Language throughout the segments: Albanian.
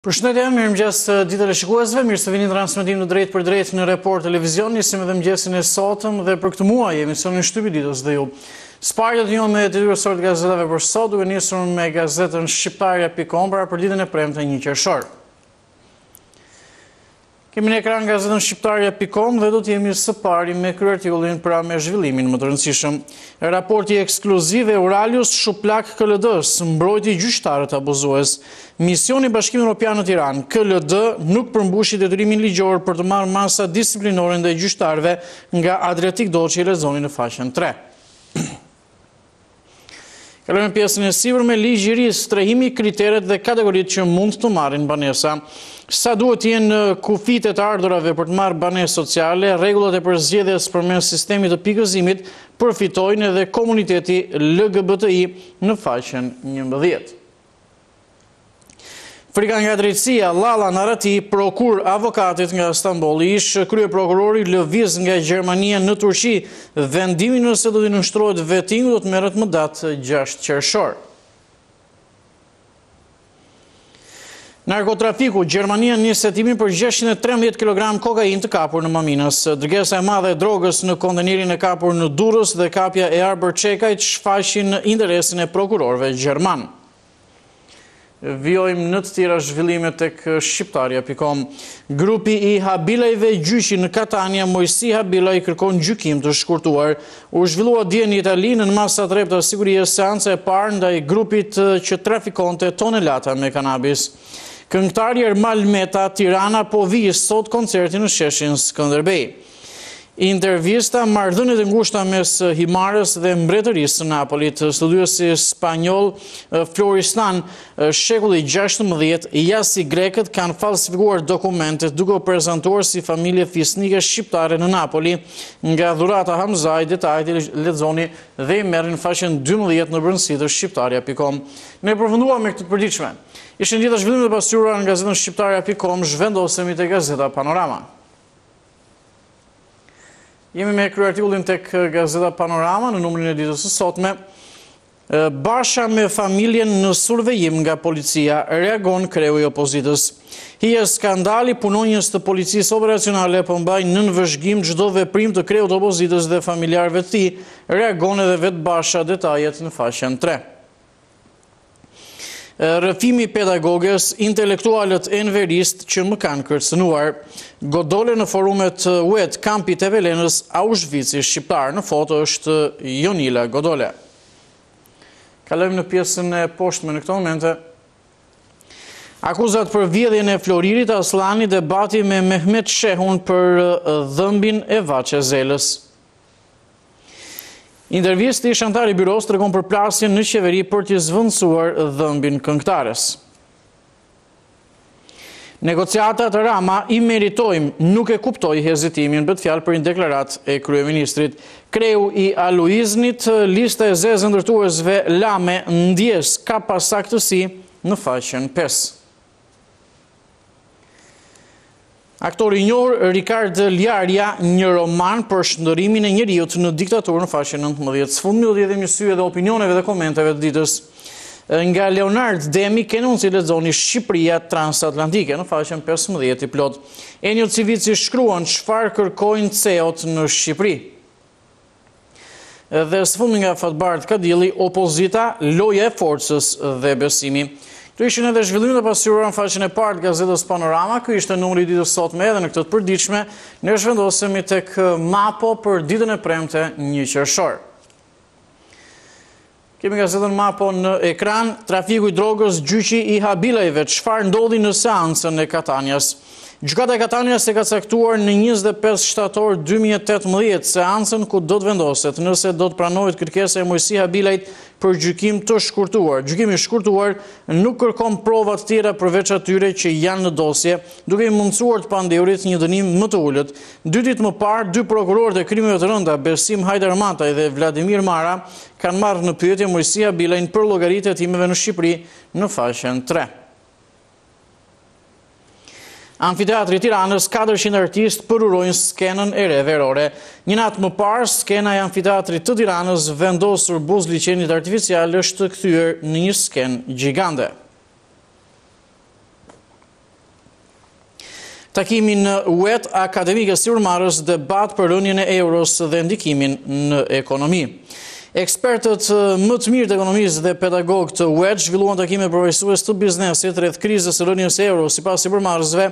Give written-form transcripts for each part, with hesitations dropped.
Përshëndetje, mirëmëngjes ditë të shikuesve, mirë se vini në transmetim në drejt për drejt në Report Televizion. Nisim edhe mëngjesin e sotëm dhe për këtë muaj Emisioni Shtypi ditës dhe ju. Sparjat një me të dyre të gazetave për sot, duke nisur me gazetën shqiptarja.com për ditën e premte 1 Qershor. Kemi në ekran gazetën shqiptarja.com dhe do të jemi së pari me kryertikullin pra me zhvillimin më të rëndësishëm. Raporti ekskluziv e Uralius shuplak KLD-s, mbrojti gjyqtarët abuzues. Misioni i Bashkimit Evropian në Tiranë, KLD nuk përmbushi detyrimin ligjor për të marrë masa disiplinore ndaj gjyqtarëve nga Adriatik Doçi, lexoni në faqen 3. Kalojmë pjesën e sipërme, ligji i ri strehimi kriteret dhe kategoritë që mund të marrin banesa. Sa duhet të jenë kufit e të ardhurave për të marrë banesë sociale, rregullat e përzgjedhjes përmes sistemit të pikëzimit përfitojnë edhe komuniteti LGBTI në faqen 11. Frika nga drejtësia, Lalla Narati, prokur avokatit nga Stambolli, ish kryeprokurori lëviz nga Gjermania në Turqi. Vendimi nëse do të nënshtrohet vetingu do të merret më datë 6 Qershor. Narkotrafiku, Gjermania nis hetimin për 613 kg kokainë të kapur në Maminas. Dërgesa e madhe e drogës në kontenerin e kapur në Durrës dhe kapja e Arbër Çekajt shfaqin interesin e prokurorëve gjerman. Vjojmë në të tjera zhvillime tek shqiptarja.com. Grupi i Habilajve gjyqi në Katania, Mojsi Habilaj kërkon gjykim të shkurtuar. U zhvillua dje në Itali në masat rrep të sigurisë seanca e parë ndaj grupit që trafikonte tonelata me kanabis. Këngëtari Ermal Meta, Tirana po vijë sot koncertin në sheshin Skënderbej. Intervista, marrëdhëniet e ngushta mes Himarës dhe mbretërisë së Napolit. Studiuesi spanjoll Floristan, shekulli 16, ja si grekët kanë falsifikuar dokumentet duke u prezantuar si familje fisnike shqiptare në Napoli. Nga dhurata Hamzaj, detajet lexoni dhe i merrin në faqen 12 në brendësi të shqiptarja.com. Ne përfunduam me këtë të përditshme. Ishin gjithë zhvillimet e pasqyruara në gazetën shqiptarja.com, zhvendosemi te Gazeta Panorama. Jemi me kryertikullin tek Gazeta Panorama në numrin e ditës së sotme. Basha me familjen në survejim nga policia, reagon kreu i opozitës. Hije skandali, punonjës të policisë operacionale përmbajnë nën vëzhgim çdo veprim të kreut të opozitës dhe familjarëve të tij, reagon edhe vetë Basha, detajet në faqen 3. Rrëfimi pedagogës, intelektualët enverist që më kanë kërcënuar. Godole në forumet web kampi të Velenës, Auschwitz-i shqiptar. Në foto është Jonila Godole. Kalojmë në pjesën e poshtme në këto momente. Akuzat për vjedhjen e Floririt Aslani, debati me Mehmet Shehun për dhëmbin e Vaçe Zelës. Intervisti i Shantari Byros tregon për plasjen në qeveri për t'i zvendësuar dhëmbin këngëtares. Negociatat Rama i meritojmë, nuk e kuptoj hezitimin, bët fjalë për një deklarat e kryeministrit. Kreu i Aluiznit, lista e zezë ndërtuesve Lame ndjes ka pasaktësi në faqen 5. Aktori i njohur Rikard Ljarja, një roman për shndërimin e njeriut në diktaturën në faqen 19. Sfundmi do të jetë një sy edhe opinioneve dhe komenteve të ditës. Nga Leonard Demi, keni si lexoni Shqipëria transatlantike në faqen 15 i plot. Enjo Civici shkruan çfarë kërkojnë CEO-t në Shqipëri. Dhe sfundmi nga Fatbart Kadilli, opozita, loja e forcës dhe besimi. Këto ishin edhe zhvillimet e pasqyruara në faqen e parë të Gazetës Panorama. Ky ishte numri i ditës sotme edhe në këtë të përditshme. Ne zhvendosemi tek Mapo për ditën e premte 1 Qershor. Kemi gazetën Mapo në ekran. Trafiku i drogës, gjyqi i Habilajve, çfarë ndodhi në seancën e Katanias. Gjykata e Katanias e ka caktuar në 25 shtator 2018 seancën ku do të vendoset nëse do të pranohet kërkesa e Mojsi Habilajt për gjykim të shkurtuar. Gjykimi i shkurtuar nuk kërkon prova të tjera përveç atyre që janë në dosje, duke i mundësuar të pandehurit një dënim më të ulët. 2 ditë më parë, 2 prokurorë të krimeve të rënda, Besim Hajdarmataj dhe Vladimir Mara, kanë marrë në pyetje Mojsi Habilajin për llogaritë e hetimeve në Shqipëri në faqen 3. Amfiteatri i Tiranës, 400 artistë përurojnë skenën e re verore. Një natë më parë, skena e Amfiteatrit të Tiranës, vendosur buz liçenit artificial, është kthyer në një skenë gjigande. Takimin në UET Akademike Sivërmarrës, debat për rënien e euros dhe ndikimin në ekonomi. Ekspertët më të mirë të ekonomisë dhe pedagogët të UET zhvilluan takime përfaqësues të biznesit rreth krizës së rënies së euros. Sipas sipërmarrësve,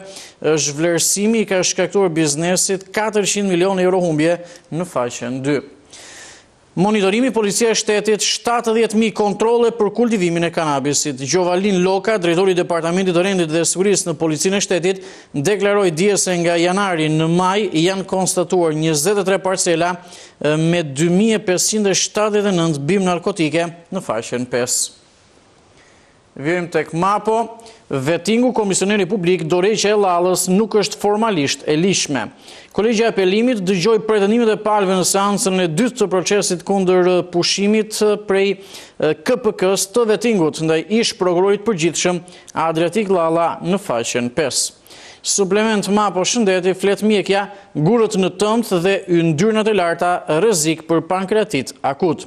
zhvlerësimi ka shkaktuar biznesit 400 milionë euro humbje në faqen 2. Monitorimi Policia e Shtetit 70.000 kontrolle për kultivimin e kanabisit. Gjovalin Loka, drejtori i Departamentit të Rendit dhe Sigurisë në Policinë e Shtetit, deklaroi dje se nga janari në maj janë konstatuar 23 parcela me 2579 bimë narkotike në faqen 5. Vijmë tek Mapo. Vettingu komisioneri publik Dorëqja e Llallës nuk është formalisht e lishme. Kolegji i Apelimit dëgjoi pretendimet e palëve në seancën e dytë të procesit kundër pushimit prej KPK-s të vettingut ndaj ish prokurorit përgjithshëm Adriatik Llalla në faqen 5. Suplement Mapo Shëndeti flet mjekja, gurët në tëmt dhe yndyrnat e larta, rrezik për pankreatit akut.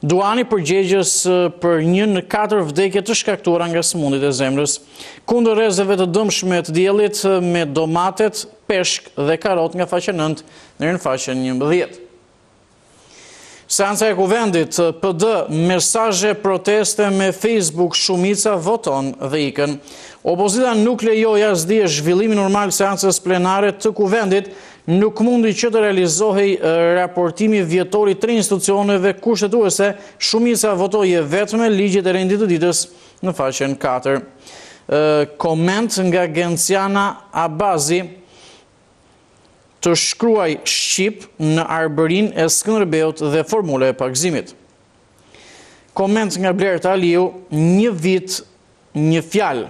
Duani përgjegjës për 1 në 4 vdekje të shkaktuara nga sëmundjet e zemrës. Kundër rrezeve të dëmshme të diellit me domatet, peshk dhe karot nga faqja 9 deri në faqen 11. Seanca e Kuvendit, PD, mesazhe proteste me Facebook, shumica voton dhe ikën. Opozita nuk lejoi asdje zhvillimin normal seancës plenare të Kuvendit, nuk mundi që të realizohej raportimi vjetor i 3 institucioneve kushtetuese, shumica votoi vetëm ligjet e rendit të ditës në faqen 4. Koment nga Genciana Abazi, të shkruaj Shqip në arbërin e Skënderbeut dhe formule e pagëzimit. Koment nga Blerta Aliu, 1 vit, 1 fjalë,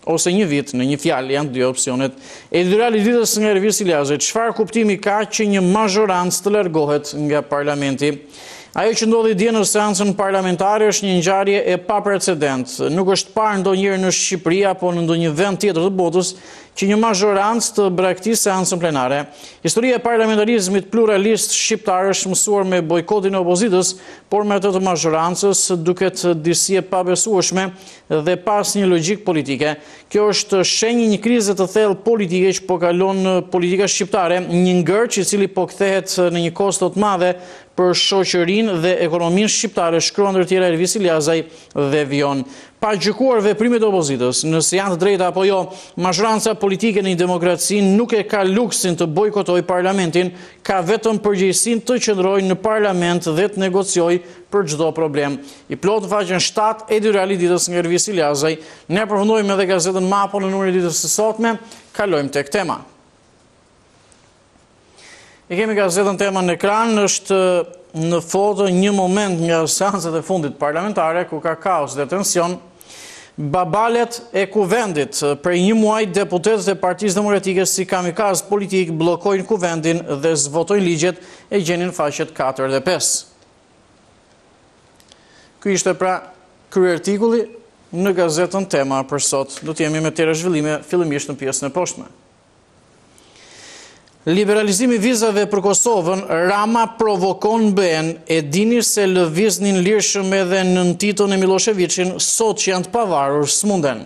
ose 1 vit në 1 fjalë janë 2 opsionet. Editoriali i ditës nga Ervis Ilazit, çfarë kuptimi ka që një mazhorancë të largohet nga parlamenti? Ajo që ndodhi dje në seancën parlamentare është një ngjarje e paprecedent. Nuk është parë ndonjëherë në Shqipëri apo në ndonjë vend tjetër të botës që një mazhorancë të braktisë seancën plenare. Historia e parlamentarizmit pluralist shqiptar është mësuar me bojkotin e opozitës, por me atë të mazhorancës duket disi e pabesueshme dhe pas një logjik politike. Kjo është shenjë një krize të thellë politike që po kalon politika shqiptare, një ngërç i cili po kthehet në një kosto të madhe për shoqërinë dhe ekonominë shqiptare, shkruan ndër tjera Ervis Ilazaj dhe Vion. Pa gjykuar veprimet e opozitës, nëse janë të drejta apo jo, mazhoranca politike në një demokraci nuk e ka luksin të bojkotojë parlamentin, ka vetëm përgjegjësinë të qëndrojë në parlament dhe të negociojë për çdo problem. I plot faqen 7, editoriali i ditës nga Ervis Ilazaj. Ne përfundojmë edhe gazetën Mapo në numrin e ditës së sotme, kalojmë tek tema. E kemi gazetën Tema në ekran, është në foto një moment nga seancat e fundit parlamentare, ku ka kaos dhe tension. Babalet e Kuvendit, prej 1 muaj deputetët e Partisë Demokratike si kamikaz politik bllokojnë Kuvendin dhe zvotojnë ligjet, e gjenin faqet 4 dhe 5. Ky ishte pra ky artikulli në gazetën Tema për sot. Do të jemi me tjera zhvillime fillimisht në pjesën e poshtme. Liberalizimi vizave për Kosovën, Rama provokon BE-n, e dini se lëviznin lirshëm edhe nën Titon e Miloševićin, sot që janë të pavarur smunden.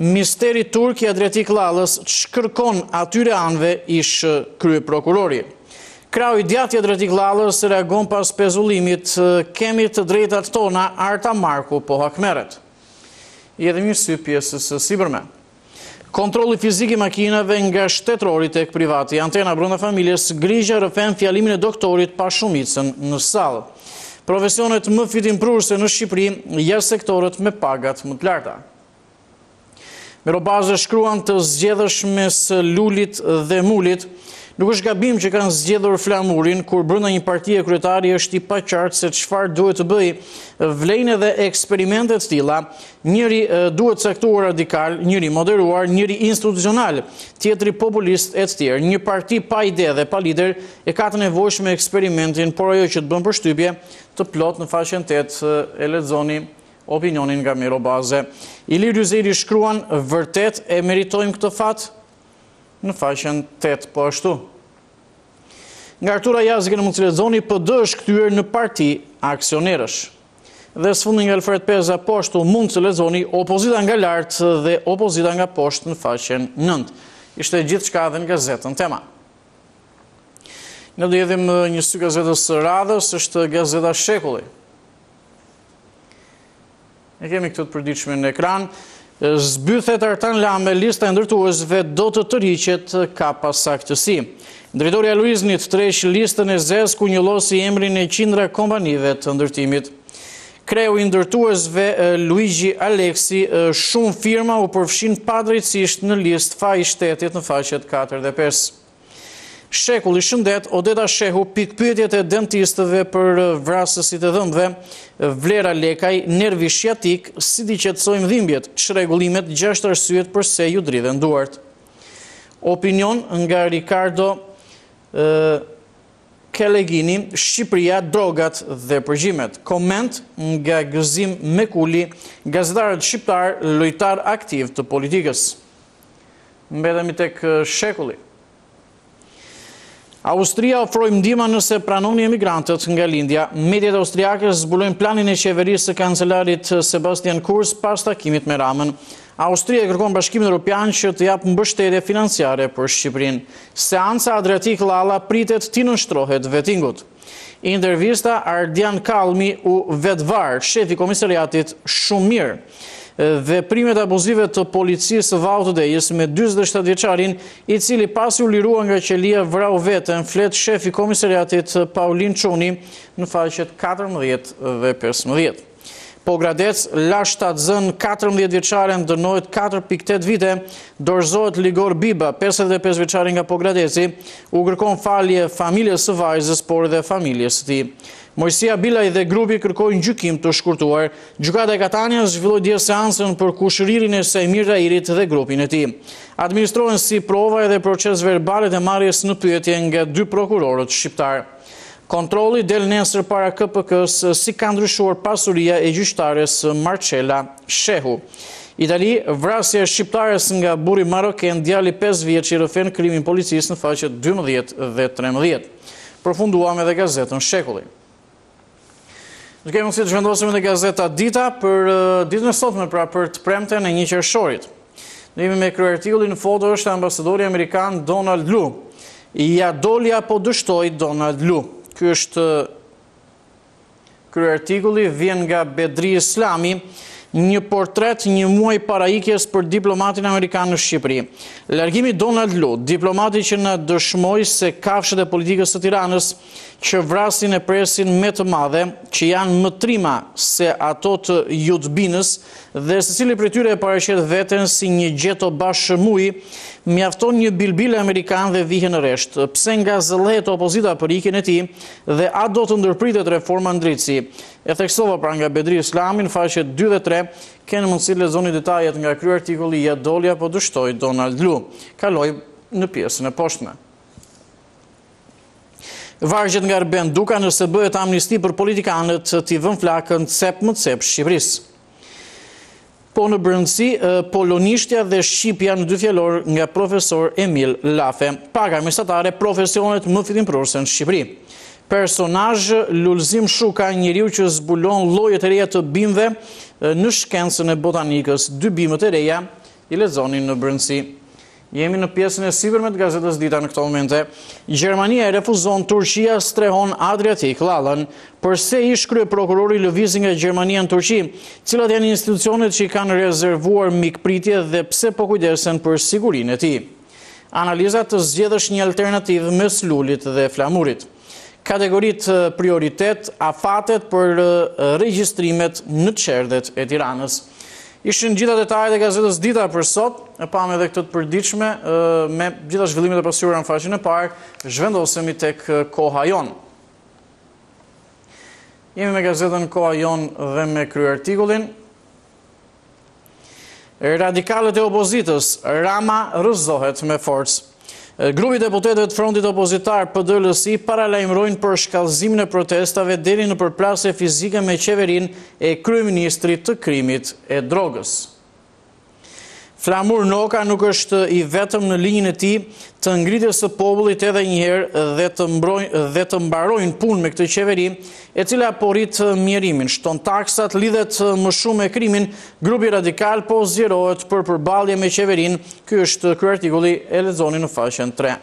Misteri turk i Adriatik Llallës shkërkon atyre anëve ish krye prokurori. Krau i djathtë i Adriatik Llallës reagon pas pezullimit, kemi të drejtat tona, Arta Marku po hakmeret. I edhe një sy pjesës sipërme. Kontrolli fizik i makinave nga shtetërori tek privati. Antena brenda familjes grigja rrëfen fjalimin e doktorit pa shumicën në sallë. Profesionet më fitimprurse në Shqipëri, jashtë sektorët me pagat më të larta. Merobaze shkruan të zgjedhësh mes lulit dhe mulit. Nuk është gabim që kanë zgjedhur flamurin, kur brenda një partie kryetari është i paqartë se çfarë duhet të bëjë. Vlejnë edhe eksperimente të tilla. Njëri duhet caktuar radikal, njëri moderuar, njëri institucional, tjetri populist e të tjerë. Një parti pa ide dhe pa lider e ka të nevojshme eksperimentin, por ajo që të bën përshtypje të plot në faqen 8 e lexoni opinionin nga Merobaze. Ilir Yzeri shkruan, vërtet e meritojmë këtë fat? Në faqen 8 po ashtu. Nga Artura Jazgi në mund të lexoni, PD është kthyer në parti aksionerësh. Dhe sfundi nga Alfred Peza poshtu mund të lexoni opozita nga lart dhe opozita nga poshtë në faqen 9. Ishte gjithçka edhe në gazetën tema. Ne do jedhim një sy gazetës së radhës, është gazeta Shekulli. E kemi këtë të përditshme në ekran. Zbythet Artan Lame, lista e ndërtuesve do të tërhiqet ka pasaktësi. Drejtori Luiznit treq listën e zez ku njollosi emrin e qindra kompanive të ndërtimit. Kreu i ndërtuesve Luigi Aleksi, shumë firma u përfshin padrejtisht në listë faj shtetit në faqet 4 dhe 5. Shekulli Shëndet, Odeta Shehu, pikpyetjet e dentistëve për vrasësit e dhëmbëve, Vlera Lekaj, nervi shiatik, si di qetësojmë dhimbjet, çrregullimet, 6 arsyet përse ju dridhen duart. Opinion nga Ricardo Kelegini, Shqipëria, drogat dhe përgjimet. Koment nga Gëzim Mekuli, gazetarët shqiptar, lojtar aktiv të politikës. Mbetemi tek Shekulli. Austria ofroi ndihmë nëse pranoni emigrantët nga lindja. Mediat austriake zbulojnë planin e qeverisë së kancelarit Sebastian Kurz pas takimit me Ramën. Austria kërkon Bashkimin Evropian që të japë mbështetje financiare për Shqipërinë. Seanca Adriatik Lalla pritet t'i nënshtrohet vettingut. Intervista Ardian Kallmi u vetvar, shefi komisariatit shumë mirë. Veprimet abuzive të policisë Vau të Dejës me 47 vjeçarin, i cili pasi u lirua nga qelia vrau veten, flet shefi komisariatit Paulin Çoni në faqet 14 dhe 15. Pogradec, la shtatzën 14 vjeçaren dënohet 4.8 vite, dorëzohet Ligor Biba, 55 vjeçari nga Pogradeci, u kërkon falje familjes së vajzës, por edhe familjes së tij. Mojësia Bilaj dhe grupi kërkojnë gjykim të shkurtuar. Gjykata e Katanias zhvilloi dje seancën për kushëririn e Sajmir Rairit dhe grupin e tij. Administrohen si prova edhe proces verbalet e marrjes në pyetje nga 2 prokurorët shqiptar. Kontrolli del nesër para KPK-s si ka ndryshuar pasuria e gjyqtares Marcela Shehu. Itali, vrasja e shqiptares nga burri maroken, djali 5 vjeç i rëfen krimin policisë në faqet 12 dhe 13. Përfunduam edhe gazetën Shekulli. Ne kemi mundësi të zhvendosim në gazeta Dita për ditën e sotme, pra për të premten e 1 qershorit. Ne jemi me kryeartikullin në foto është ambasadori amerikan Donald Lu. Ja doli apo dështoi Donald Lu. Ky është kryeartikulli, vjen nga Bedri Islami, një portret një muaj para ikjes për diplomatin amerikan në Shqipëri. Largimi Donald Lu, diplomati që na dëshmoi se kafshët e politikës së Tiranës që vrasin e presin me të madhe, që janë më trima se ato të Jutbinës, dhe secili prej tyre e paraqet veten si një gjeto bashkëmuj, mjafton një bilbil amerikan dhe vihen në resht. Pse nga zëllehet opozita për ikjen e tij dhe a do të ndërpritet reforma në drejtësi? E theksova pra nga Bedri Islami në faqet 2 dhe 3, keni mundësi lexoni detajet nga kryeartikulli ja doli apo dështoi Donald Lu. Kaloj në pjesën e poshtme. Vargjet nga Arben Duka nëse bëhet amnisti për politikanët t'i vën flakën cep më cep Shqipërisë. Po në brëndësi, polonishtja dhe shqipja në 2 fjalor nga profesor Emil Lafe. Paga mesatare profesionet më fillimprurse në Shqipëri. Personazh Lulzim Shuka, njeriu që zbulon llojet e reja të bimëve në shkencën e botanikës. 2 bimët e reja i lexonin në brëndësi. Jemi në pjesën e sipërme të gazetës Dita në këto momente. Gjermania e refuzon, Turqia strehon Adriatik Lallën. Përse ish kryeprokurori lëvizi nga Gjermania në Turqi? Cilat janë institucionet që i kanë rezervuar mikpritje dhe pse po kujdesen për sigurinë e tij? Analiza të zgjedhësh një alternativë mes lulit dhe flamurit. Kategoritë prioritet, afatet për regjistrimet në çerdhet e Tiranës. Ishin gjitha detajet e gazetës Dita për sot, e pam edhe këtë të përditshme, me gjitha zhvillimet e pasqyra në faqen e parë, zhvendosemi tek Koha Jon. Jemi me gazetën Koha Jon dhe me kryeartikullin. Radikalët e opozitës, Rama rrëzohet me forcë. Grupi deputetëve të frontit opozitar PD-LSI paralajmërojnë për shkallëzimin e protestave deri në përplasje fizike me qeverinë e kryeministrit të krimit e drogës. Flamur Noka nuk është i vetëm në linjën e tij të ngritjes së popullit edhe njëherë dhe të mbarojnë punë me këtë qeveri, e cila porrit mjerimin, shton taksat, lidhet më shumë me krimin, grupi radikal po zgjerohet për përballje me qeverinë. Ky është ky artikulli, e lexoni në faqen 3.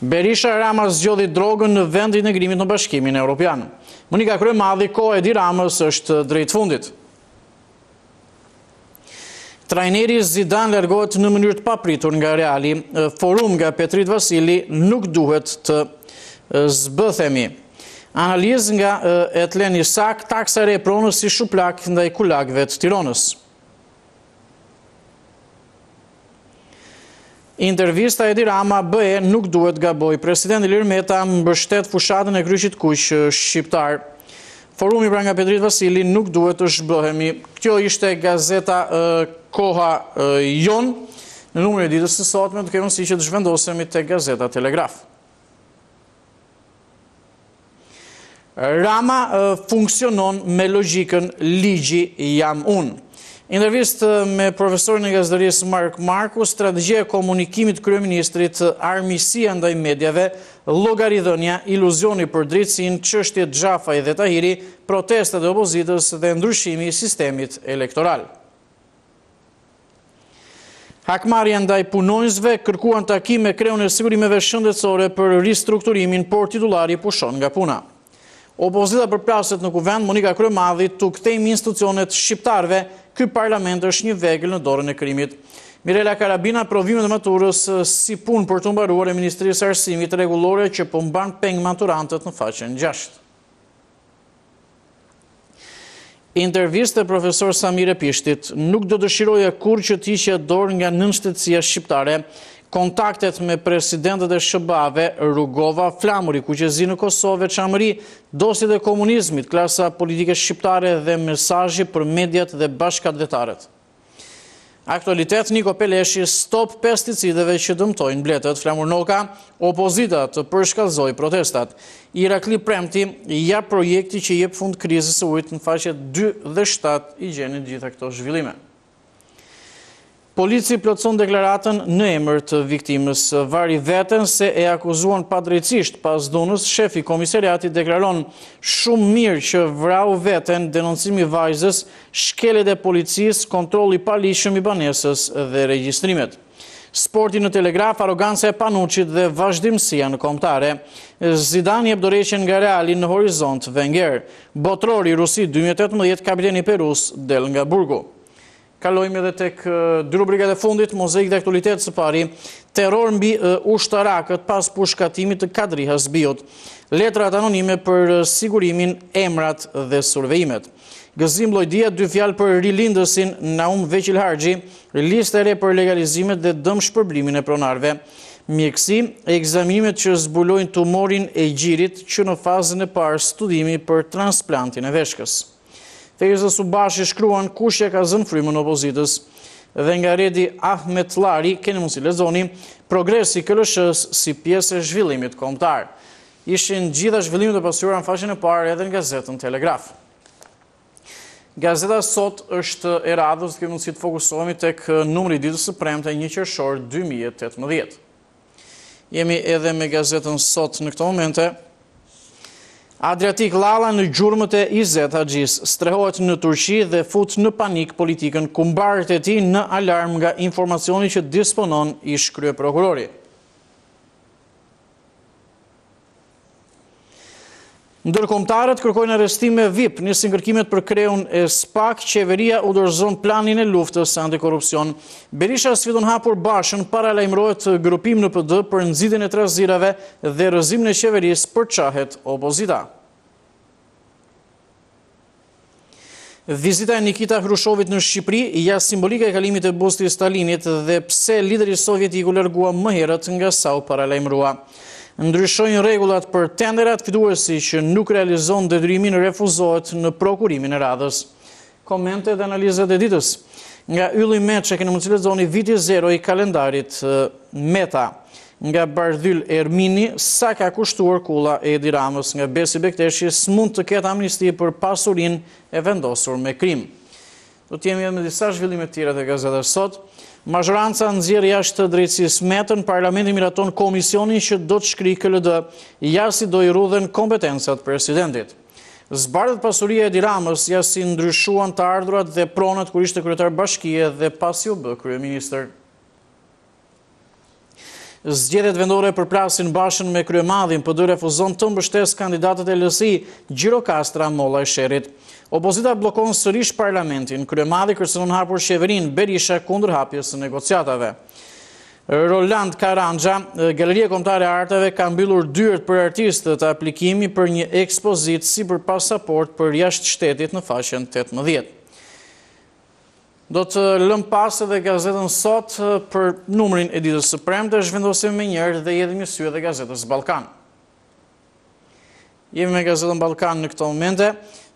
Berisha Rama zgjodhi drogën në vend të integrimit në Bashkimin Evropian. Monika Kryemadhi, kohë e Edi Ramës është drejt fundit. Trajneri Zidane largohet në mënyrë të papritur nga Reali. Forum nga Petrit Vasili, nuk duhet të zbëthemi. Analizë nga Etlen Isak, taksa re pronës si shuplak ndaj kulakëve të Tiranës. Intervista Edi Rama, BE nuk duhet gaboj. Presidenti Ilir Meta mbështet fushatën e kryqit kuq shqiptar. Forumi pra nga Petrit Vasili, nuk duhet të zhbëhemi. Kjo ishte gazeta Koha Jon. Në numrin e ditës së sotme do kemi si që të zhvendosemi te gazeta Telegraf. Rama funksionon me logjikën ligji jam unë. Intervistë me profesorin e gazetërisë Mark Marku, strategjia e komunikimit kryeministrit, armiqësia ndaj mediave, llogaridhënia, iluzioni për drejtësinë, çështjet Xhafaj dhe Tahiri, protestat e opozitës dhe ndryshimi i sistemit elektoral. Hakmarrja ndaj punonjësve, kërkuan takim me kreun e sigurimeve shëndetësore për ristrukturimin, por titullari pushon nga puna. Opozita përplaset në kuvend, Monika Kryemadhi, tu kthejmë institucionet shqiptarve, ky parlament është një vegël në dorën e krimit. Mirela Karabina, provimet e maturës si punë për të mbaruar e Ministrisë së Arsimit rregullore që po mban peng maturantët në faqen 6. Intervistë e profesor Samire Pishtit, nuk do dëshiroja kur që të hiqja dorë nga nënshtetësia shqiptare. Kontaktet me presidentët e SHBA-ve, rrugova flamuri, kuqezi në Kosovë, veçanëri, dosjet e komunizmit, klasa politike shqiptare dhe mesazhi për mediat dhe bashkëdhetarët. Aktualitet, Niko Peleshi, stop pesticideve që dëmtojnë bletët. Flamur Noka, opozita të përshkallëzoi protestat. Irakli Premti, ja projekti që jep fund krizës së ujit, në faqet 2 dhe 7 i gjeni gjitha këto zhvillime. Polici plotson deklaratën në emër të viktimës. Vari veten se e akuzuan padrejtisht pas dhunës. Shefi komisariatit deklaron shumë mirë që vrau veten, denoncimi vajzës, shkelet e policisë, kontrolli paligjshëm i banesës dhe regjistrimet. Sporti në Telegraf, aroganca e Panuçit dhe vazhdimësia në kombëtare. Zidane jep dorëheqjen nga Reali në horizont Wenger. Botrori Rusi 2018, kapiteni Perus del nga burgu. Kalojmë edhe tek dy rubrikat e fundit, mozaik dhe aktualitet së pari, terror mbi ushtarakët pas pushkatimit të Kadri Hasbiut, letrat anonime për sigurimin, emrat dhe survejimet. Gëzim Llojdia, 2 fjalë për rilindësin Naum Veqil Harxhi, listë e re për legalizimet dhe dëmshpërblimin e pronarëve. Mjekësi, ekzaminimet që zbulojnë tumorin e gjirit që në fazën e parë studimi për transplantin e veshkës. Fejza Subashi shkruan kush ka zënë frymën opozitës. Dhe nga Redi Ahmet Llari, keni mundësi lexoni, progresi KLSH-s si pjesë e zhvillimit kombëtar. Ishin gjitha zhvillimet e pasura në faqen e parë edhe në gazetën Telegraf. Gazeta sot është e radhës, kemi mundësi të fokusohemi tek numri i ditës së premte 1 Qershor 2018. Jemi edhe me gazetën sot në këto momente. Adriatik Lalla në gjurmët e Izet Haxhis, strehohet në Turqi dhe fut në panik politikën, kumbarët e tij në alarm nga informacioni që disponon ish kryeprokurori. Ndërkombëtarët kërkojnë arrestime VIP, nisin kërkimet për kreun e SPAK, qeveria u dorëzon planin e luftës antikorrupsion. Berisha sfidon hapur Bashën, paralajmërohet grupim në PD për nxitjen e trazirave dhe rrëzimin e qeverisë përçahet opozita. Vizita e Nikita Hrushovit në Shqipëri, ja simbolike e kalimit e bustit Stalinit dhe pse lideri sovjetik u largua më herët nga sa u paralajmërua. Ndryshojnë rregullat për tenderat, fituesi që nuk realizon detyrimin refuzohet në prokurimin e radhës. Komente dhe analizat e ditës. Nga Ylli Meçe keni mundësi lexoni viti 0 i kalendarit Meta. Nga Bardhyl Ermini, sa ka kushtuar kulla e Edi Ramës. Nga Besi Bekteshi, s'mund të ketë amnisti për pasurinë e vendosur me krim. do të jemi edhe me disa zhvillime të tjera të gazetës sot. Mazhoranca nxjerr jashtë drejtësisë metën, Parlamenti miraton komisionin që do të shkrijë KLD, jasi do i rrudhen kompetencat presidentit. Zbardhet pasuria e Edi Ramës, jasi ndryshuan të ardhurat dhe pronat kur ishte kryetar bashkie dhe pasi u bë kryeministër. Zgjedhjet vendore përplasin Bashën me kryemadhin, PD refuzon të mbështesë kandidatët e LSI, Gjirokastra, Molla e Sherrit. Opozita bllokon sërish parlamentin, kryemadhi kërcënon hapur qeverinë, Berisha kundër hapjes së negociatave. Roland Karanja, Galeria Kombëtare e Arteve ka mbyllur dyert për artistët, aplikimi për një ekspozitë si për pasaport për jashtë shtetit në faqen 18. Do të lëm pas edhe gazetën sot për numrin e ditës së premte, zhvendosim me njëherë dhe jedhemi sy edhe gazetës Ballkan. Jemi me gazetën Ballkan në këto momente.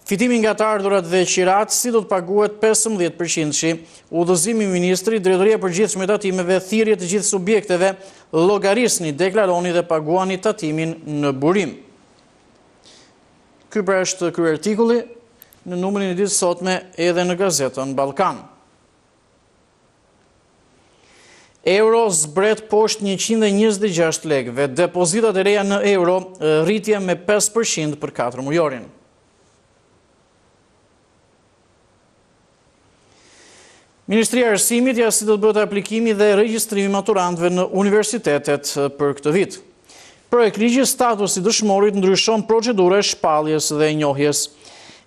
Fitimi nga të ardhurat dhe qirat, si do të paguhet 15%, udhëzimi ministri, drejtoria për gjithshme tatimeve, thirrje të gjithë subjekteve, llogarisni, deklaroni dhe paguani tatimin në burim. Ky pra është ky artikulli në numrin e ditës sotme edhe në gazetën Ballkan. Euro zbret poshtë 126 lekëve, depozitat e reja në euro rritje me 5% për 4 mujorin. Ministria e Arsimit jasi do të bëhet aplikimi dhe regjistrimi maturantëve në universitetet për këtë vit. Projekt ligji statusi dëshmorit ndryshon procedura e shpalljes dhe njohjes.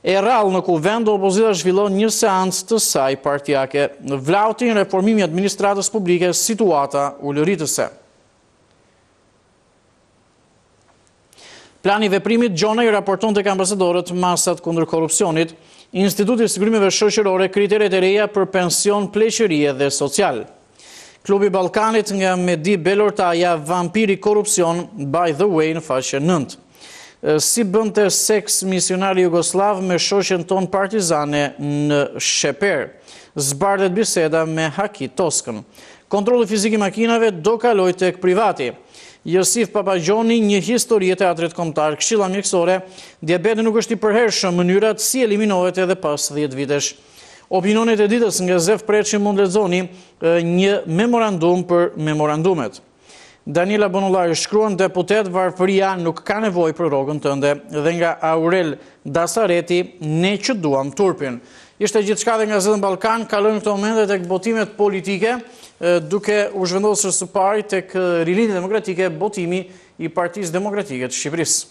E rrallë në kuvend, opozita zhvillon një seancë të saj partijake. Në Vllautin, reformimi i administratës publike, situata ulëritëse. Plani veprimit Gjona i raporton tek ambasadorët masat kundër korrupsionit. Instituti i Sigurimeve Shoqërore kriteret e reja për pension, pleqërie dhe social. Klubi Ballkanit nga Medi Belortaja, vampiri korrupsion, by the way në faqen 9. Si bënte seks misionari Jugoslav me shoqen ton partizane në Sheper. Zbardhet biseda me Haki Toskën. Kontrolli fizik i makinave do kaloj tek privati. Josif Papagjoni, një histori e teatrit kombëtar, këshilla mjekësore, diabeti nuk është i përhershëm, mënyrat si eliminohet edhe pas 10 vitesh. Opinionet e ditës nga Zef Preçi mund lexoni një memorandum për memorandumet. Daniela Bonullari shkruan, deputet, varfëria nuk ka nevojë për rrogën tënde, dhe nga Aurel Dasareti, ne që duam turpin. Ishte gjithçka dhe nga gazetën Ballkan, kalojmë këto momente tek botimet politike, duke u zhvendosur së pari tek Rilindja Demokratike, botimi i Partisë Demokratike të Shqipërisë.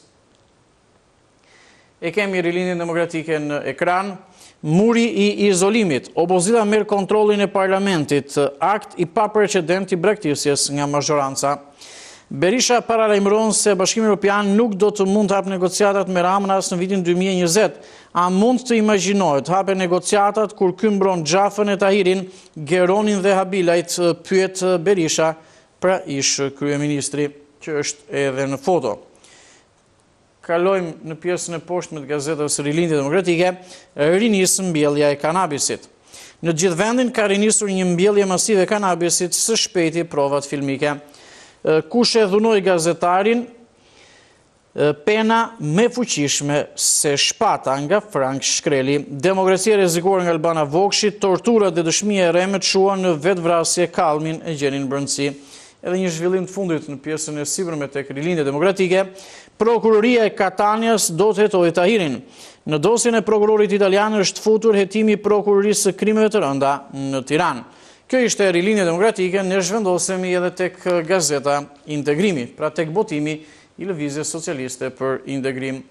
E kemi Rilindjen Demokratike në ekran. Muri i izolimit, opozita merr kontrollin e parlamentit, akt i paprecedent i braktisjes nga mazhoranca. Berisha paralajmëron se Bashkimi Evropian nuk do të mund të hapë negociatat me Ramën as në vitin 2020. A mund të imagjinohet hape negociatat kur ky mbron Xhafën e Tahirin, Geronin dhe Habilajt, pyet Berisha, pra ish kryeministri, që është edhe në foto. Kalojmë në pjesën e poshtme të gazetës Rilindje Demokratike, rinis mbjellja e kanabisit. Në gjithë vendin ka rinisur një mbjellje masive e kanabisit, së shpejti provat filmike. Kush e dhunoi gazetarin, pena me fuqishme se shpata nga Frank Shkreli. Demokracia rrezikuar nga Albana Vokshi, torturat dhe dëshmia e rreme çuan në vetvrasje, kallmin e gjenin brendësi. Edhe një zhvillim të fundit në pjesën e sipërme tek Rilindja Demokratike. Prokuroria e Katanias do të hetojë Tahirin. Në dosjen e prokurorit italian është futur hetimi i prokurorisë së krimeve të rënda në Tiranë. Kjo ishte Rilindja Demokratike, ne zhvendosemi edhe tek gazeta Integrimi, pra tek botimi i Lëvizjes Socialiste për Integrim.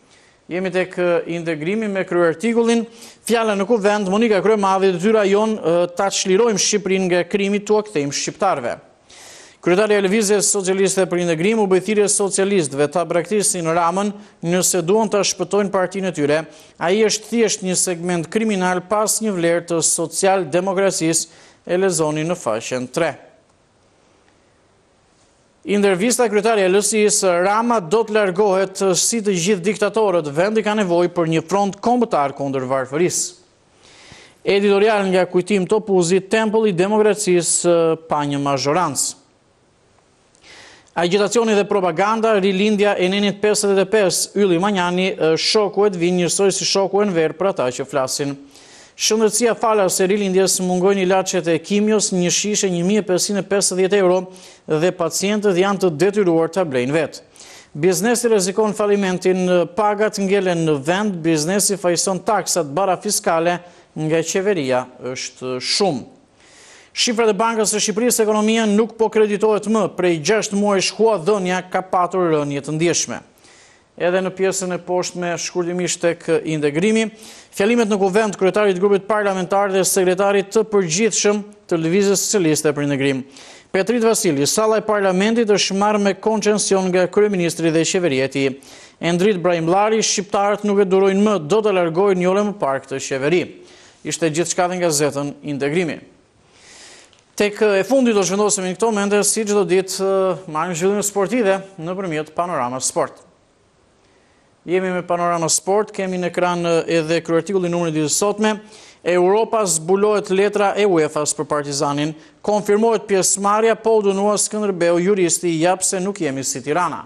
Jemi tek Integrimi me kryeartikullin Fjala në kuvend, Monika Kryemadhi, detyra jon ta çlirojmë Shqipërinë nga krimi, t'u kthejmë shqiptarëve. Kryetaria e Lëvizjes Socialiste për Integrim u bë thirrje socialistëve ta braktisin Ramën nëse duan ta shpëtojnë partinë e tyre. Ai është thjesht një segment kriminal pas një vlerë të social-demokracisë, e lexoni në faqen 3. Intervista kryetaria e LSI-s, Rama do të largohet si të gjithë diktatorët, vendi ka nevojë për një front kombëtar kundër varfërisë. Editorial nga Kujtim Topuzi, tempulli i demokracisë pa një mazhorancë. Agitacioni dhe propaganda, rilindja e nenit 55, Ylli Manjani, shoku e Edvin njësoj si shoku Enver për ata që flasin. Shëndetësia falas së rilindjes mungojnë ilaçet e kimios, një shishe 1.550 euro dhe pacientët janë të detyruar ta blejnë vetë. Biznesi rrezikon falimentin, pagat ngelen në vend, biznesi fajson taksat bara fiskale nga qeveria është shumë. Shifrat e Bankës së Shqipërisë ekonomia nuk po kreditohet më, prej 6 muajsh huadhënia ka patur rënje të ndjeshme. Edhe në pjesën e poshtme shkurtimisht tek integrimi, fjalimet në kuvend kryetarit grupit parlamentar dhe sekretarit të përgjithshëm të Lëvizjes Socialiste për Integrim. Petrit Vasili, salla e parlamentit është marrë me koncesion nga kryeministri dhe qeveria e tij. Endrit Brahimllari, shqiptarët nuk e durojnë më, do të largojnë një orë më parë këtë qeveri. Ishte gjithçka në gazetën Integrimi. Tek e fundit do zhvendosemi në këto momente, si çdo ditë marrim zhvillime sportive nëpërmjet Panorama Sport. Jemi me Panorama Sport, kemi në ekran edhe kryartikullin numrin e ditës sotme. Europa zbulohet letra e UEFA-s për Partizanin, konfirmohet pjesëmarrja, po u dënua Skënderbeu, juristi i jap se nuk jemi si Tirana.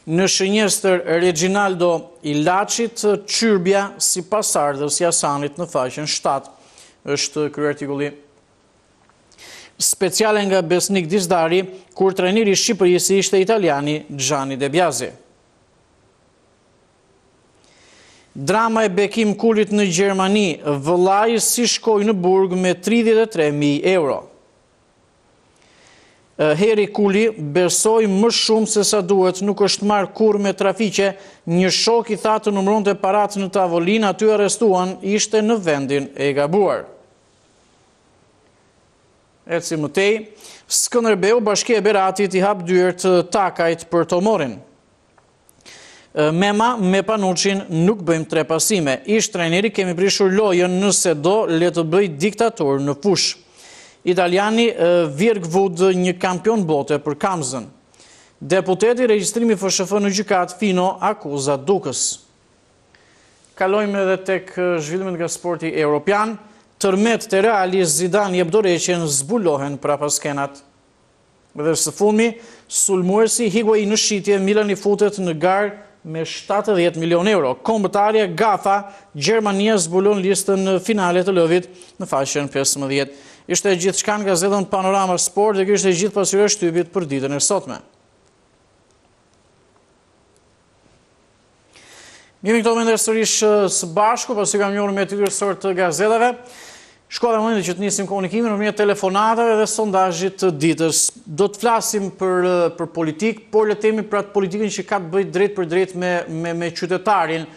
Në shënjestër Reginaldo Ilaçit, çyrbja si pasardhës i Hasanit në faqen 7, është kryartikulli speciale nga Besnik Dizdari, kur trajneri i Shqipërisë ishte italiani Gianni De Biasi. Drama e Bekim Kulit në Gjermani, vëllai si shkoi në burg me 33.000 euro. Heri Kuli besoi më shumë se sa duhet, nuk është marrë kurrë me trafiqe, një shok i tha të numëronte paratë në tavolinë, aty arrestuan, ishte në vendin e gabuar. Eci mëtej, Skënderbeu, Bashkia e Beratit i hap dyert takajt për Tomorin. Mema me Panuçin nuk bëjmë 3 pasime. Ish trajneri kemi prishur lojën, nëse do le të bëj diktator në fush. Italiani Virg Wood një kampion bote për Kamzën. Deputeti regjistrimi FSHF në gjykat Fino akuza Dukës. Kalojmë edhe tek zhvillimet nga sporti evropian. Tërmet të Reali, Zidane jep dorëheqjen, zbulohen prapa skenat. Dhe së fundmi, sulmuesi Higuain në shitje, Milan i futet në garë me 70 milion euro. Kombëtarja Gafa, Gjermania zbulon listën finale të lëvit në faqen 15. Ishte gjithçka në gazetën Panorama Sport dhe kishte gjithë pasqyria e Shtypit për ditën e sotme. Jemi këto momente sërish së bashku, pasi kam njohur me titullsor të gazetave. Shkolla momentin që të nisim komunikimin nëpërmjet telefonatave dhe sondazhit të ditës. Do të flasim për politikë, por le të themi për atë politikën që ka të bëjë drejt për drejt me qytetarin.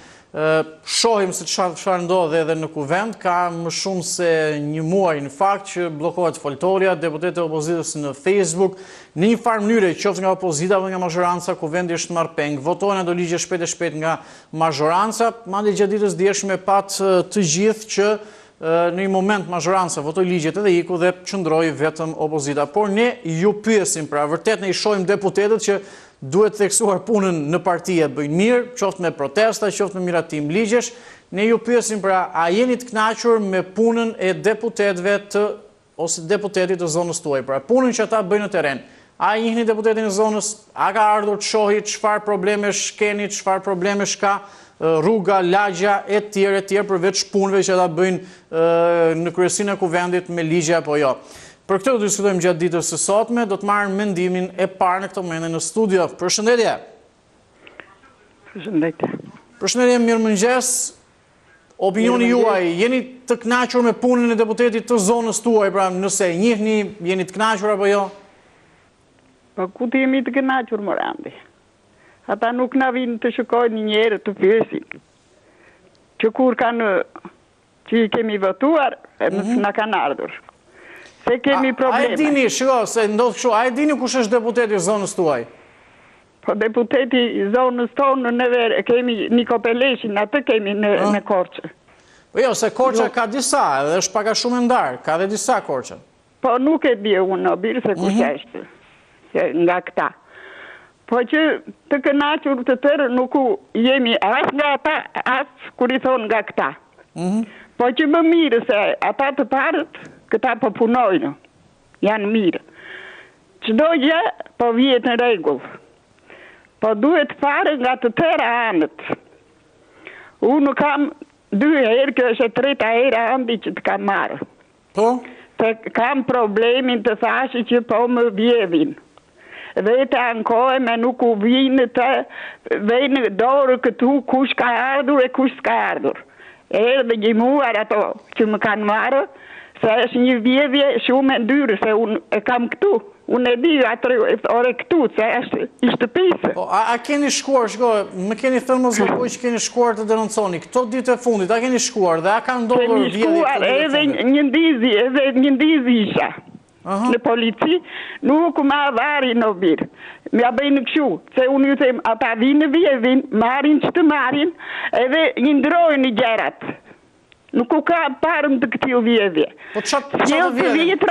Shohim se çfarë ndodh edhe në kuvend, ka më shumë se një muaj në fakt që bllokohet foltoria, deputetët e opozitës në Facebook, në një farë mënyre, qoftë nga opozita apo nga mazhoranca, kuvendi është marrë peng. Votohen ato ligje shpejt e shpejt nga mazhoranca, madje gjatë ditës djeshme pat të gjithë që në një moment mazhoranca votoi ligjet edhe iku dhe qëndroi vetëm opozita. Por ne ju pyesim, pra vërtet ne i shohim deputetët që duhet theksuar punën në partie bëjnë mirë, qoftë me protesta, qoftë me miratim ligjesh. Ne ju pyesim, pra, a jeni të kënaqur me punën e deputetëve ose deputetit të zonës tuaj, pra punën që ata bëjnë në terren. A i njihni deputetin e zonës, a ka ardhur të shohi çfarë probleme shkeni, çfarë probleme shka rruga, lagja e tjerë përveç punëve që ata bëjnë në kryesinë e kuvendit me ligje apo jo. Për këtë do të diskutojmë gjatë ditës së sotme, do të marrim mendimin e parë në këtë moment në studio. Përshëndetje. Përshëndetje. Përshëndetje, mirëmëngjes. Opinioni juaj, jeni të kënaqur me punën e deputetit të zonës tuaj, pra nëse e njihni, jeni të kënaqur apo jo? Po ku të jemi të kënaqur, Morandi? Ata nuk na vinë të shikojnë një herë të pyesin. Që kur që i kemi votuar, na kanë ardhur. Se kemi probleme. A e dini, shiko, se ndodhë kështu, a e dini kush është deputeti i zonës tuaj? Po deputeti i zonës tonë neve kemi Niko Peleshin, atë kemi në Korçë. Jo, se Korça ka disa, edhe është paka shumë e ndarë, ka dhe disa Korça. Po nuk e di unë në birë se kush është nga këta. Po që të kënaqur të tërë nuk jemi as nga ata, as kur i thonë nga këta. Po që më mirë se ata të parët, këta po punojnë, janë mirë. Çdo gjë po vjet në rregull. Po duhet fare nga të tëra anët. Unë kam 2 herë, kjo është e 3-ta herë andi që të kam marrë. Po? Kam problemin të thashë që po më vjedhin. Dhe të ankoj me nuk u vinë të vejnë dorë këtu kush ka ardhur e kush s'ka ardhur. Erdhe gjimuar ato që më kanë marrë, se është një vjedhje shumë e ndyrë, se unë e kam këtu. Unë e di atë ore këtu, se është i shtëpisë. Po, a keni shkuar, më keni thënë mos lëpoj që keni shkuar të denonconi. Këto ditë e fundit, a keni shkuar dhe a ka ndodhur vjedhje këto ditë e fundit? Edhe një ndizi isha. Në polici, nuk ma vari në birë. Mja bëjnë këshu, se unë ju them, ata vinë vjedhin, marin që të marin, edhe një ndrojnë i gjerat. Nuk u ka parëm të këtil vjedhje. Po qatë vjedhin?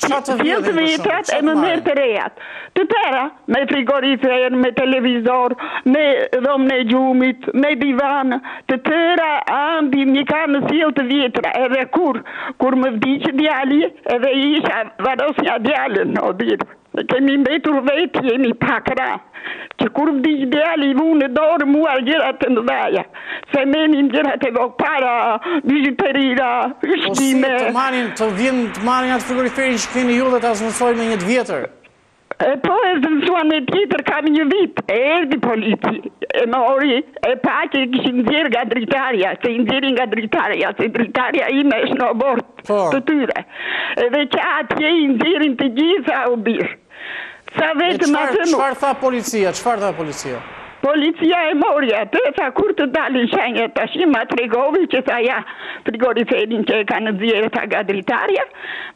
Fjellë të vitrat e më mërë të rejat. Të tëra, me frigorifer, me televizor, me dhomë në gjumit, me divan, të tëra andi një ka në fjellë të vjetra. Edhe kur më vdiqë djali, edhe isha varosja djalën, o dirë. Kemi mbetur vetë, jemi pakra. Që kur vdiqë djali, vu në dorë mua gjërat të ndhaja. Se menin gjërat e para, bizhuterira, shtime. Të marrin atë frigoriferin që keni ju dhe të azmësoj me një të vjetër? Po e zëmësuan me tjetër kam një vit, e erdi polici, e mori, e pa që kishin nxjerë nga dritarja, se i nxjerin nga dritarja, se dritarja ime është në abort të tyre. Edhe që atje i nxjerin të gjitha u birë. Sa vetëm atë nuk. Çfarë tha policia? Policia e mori atë, sa kur të dalin shenjat tash, ma tregovi që sa ja frigoriferin që e ka në nxjerë ta nga dritarja,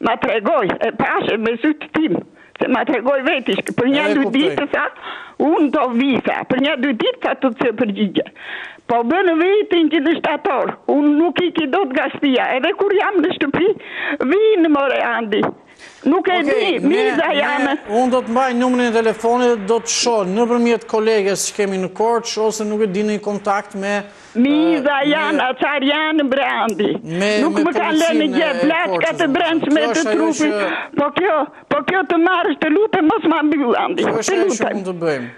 ma tregoj, e pashe me sytë tim. Se ma tregoj vetish, për një 2 ditë sa, unë të visa, për një 2 ditë sa të të përgjigje. Po bënë vetin që në shtator, unë nuk i ki do të nga shtëpia, edhe kur jam në shtëpi, vinë more andi. Nuk e di, miza janë. Unë do të mbaj numrin e telefonit, do të shoh nëpërmjet koleges që kemi në Korç, ose nuk e di në kontakt me... Miza janë, acar janë brandi. Nuk më kanë lënë gjë, plaçka të brendshme të trupit. Po kjo të marrësh të lutem, mos ma mbyll andi. Të lutem.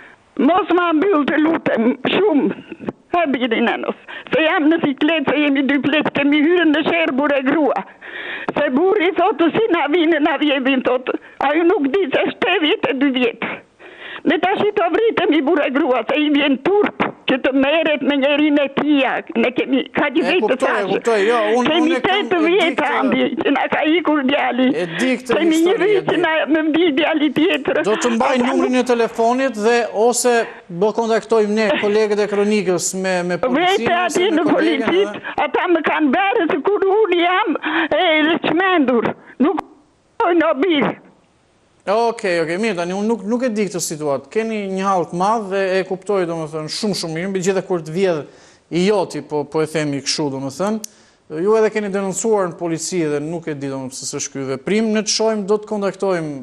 Mos ma mbyll të lutem, shumë. Ha birin e nësë. Se jam në siklet, se jemi 2 pletë, kemi hyrën në shërë bure grua. Se burri thotë si na vjedhin thotë. A ju nuk di se është 82 vjetë. Ne tash i të vritëm i bure grua, se i vjen turp që të meret me njerin e tia. Ne kemi, ka që vetë të thashë. Kemi 8 vjetë andi, që na ka ikur djali. Kemi një vitë që na më mdi djali tjetër. Do të mbaj numrin e telefonit dhe ose do kontaktojmë ne kolegët e kronikës me policinë. Vete ati në policit, ata më kanë bërë se kur unë jam e lëqmendur. Nuk në birë. Okej, mirë, tani unë nuk e di këtë situatë. Keni një hallë të madh dhe e kuptoj domethënë shumë mirë, megjithatë kur të vjedh i joti, po e themi kështu domethënë. Ju edhe keni denoncuar në polici dhe nuk e di domethënë se s'është ky veprim. Ne të shohim, do të kontaktojmë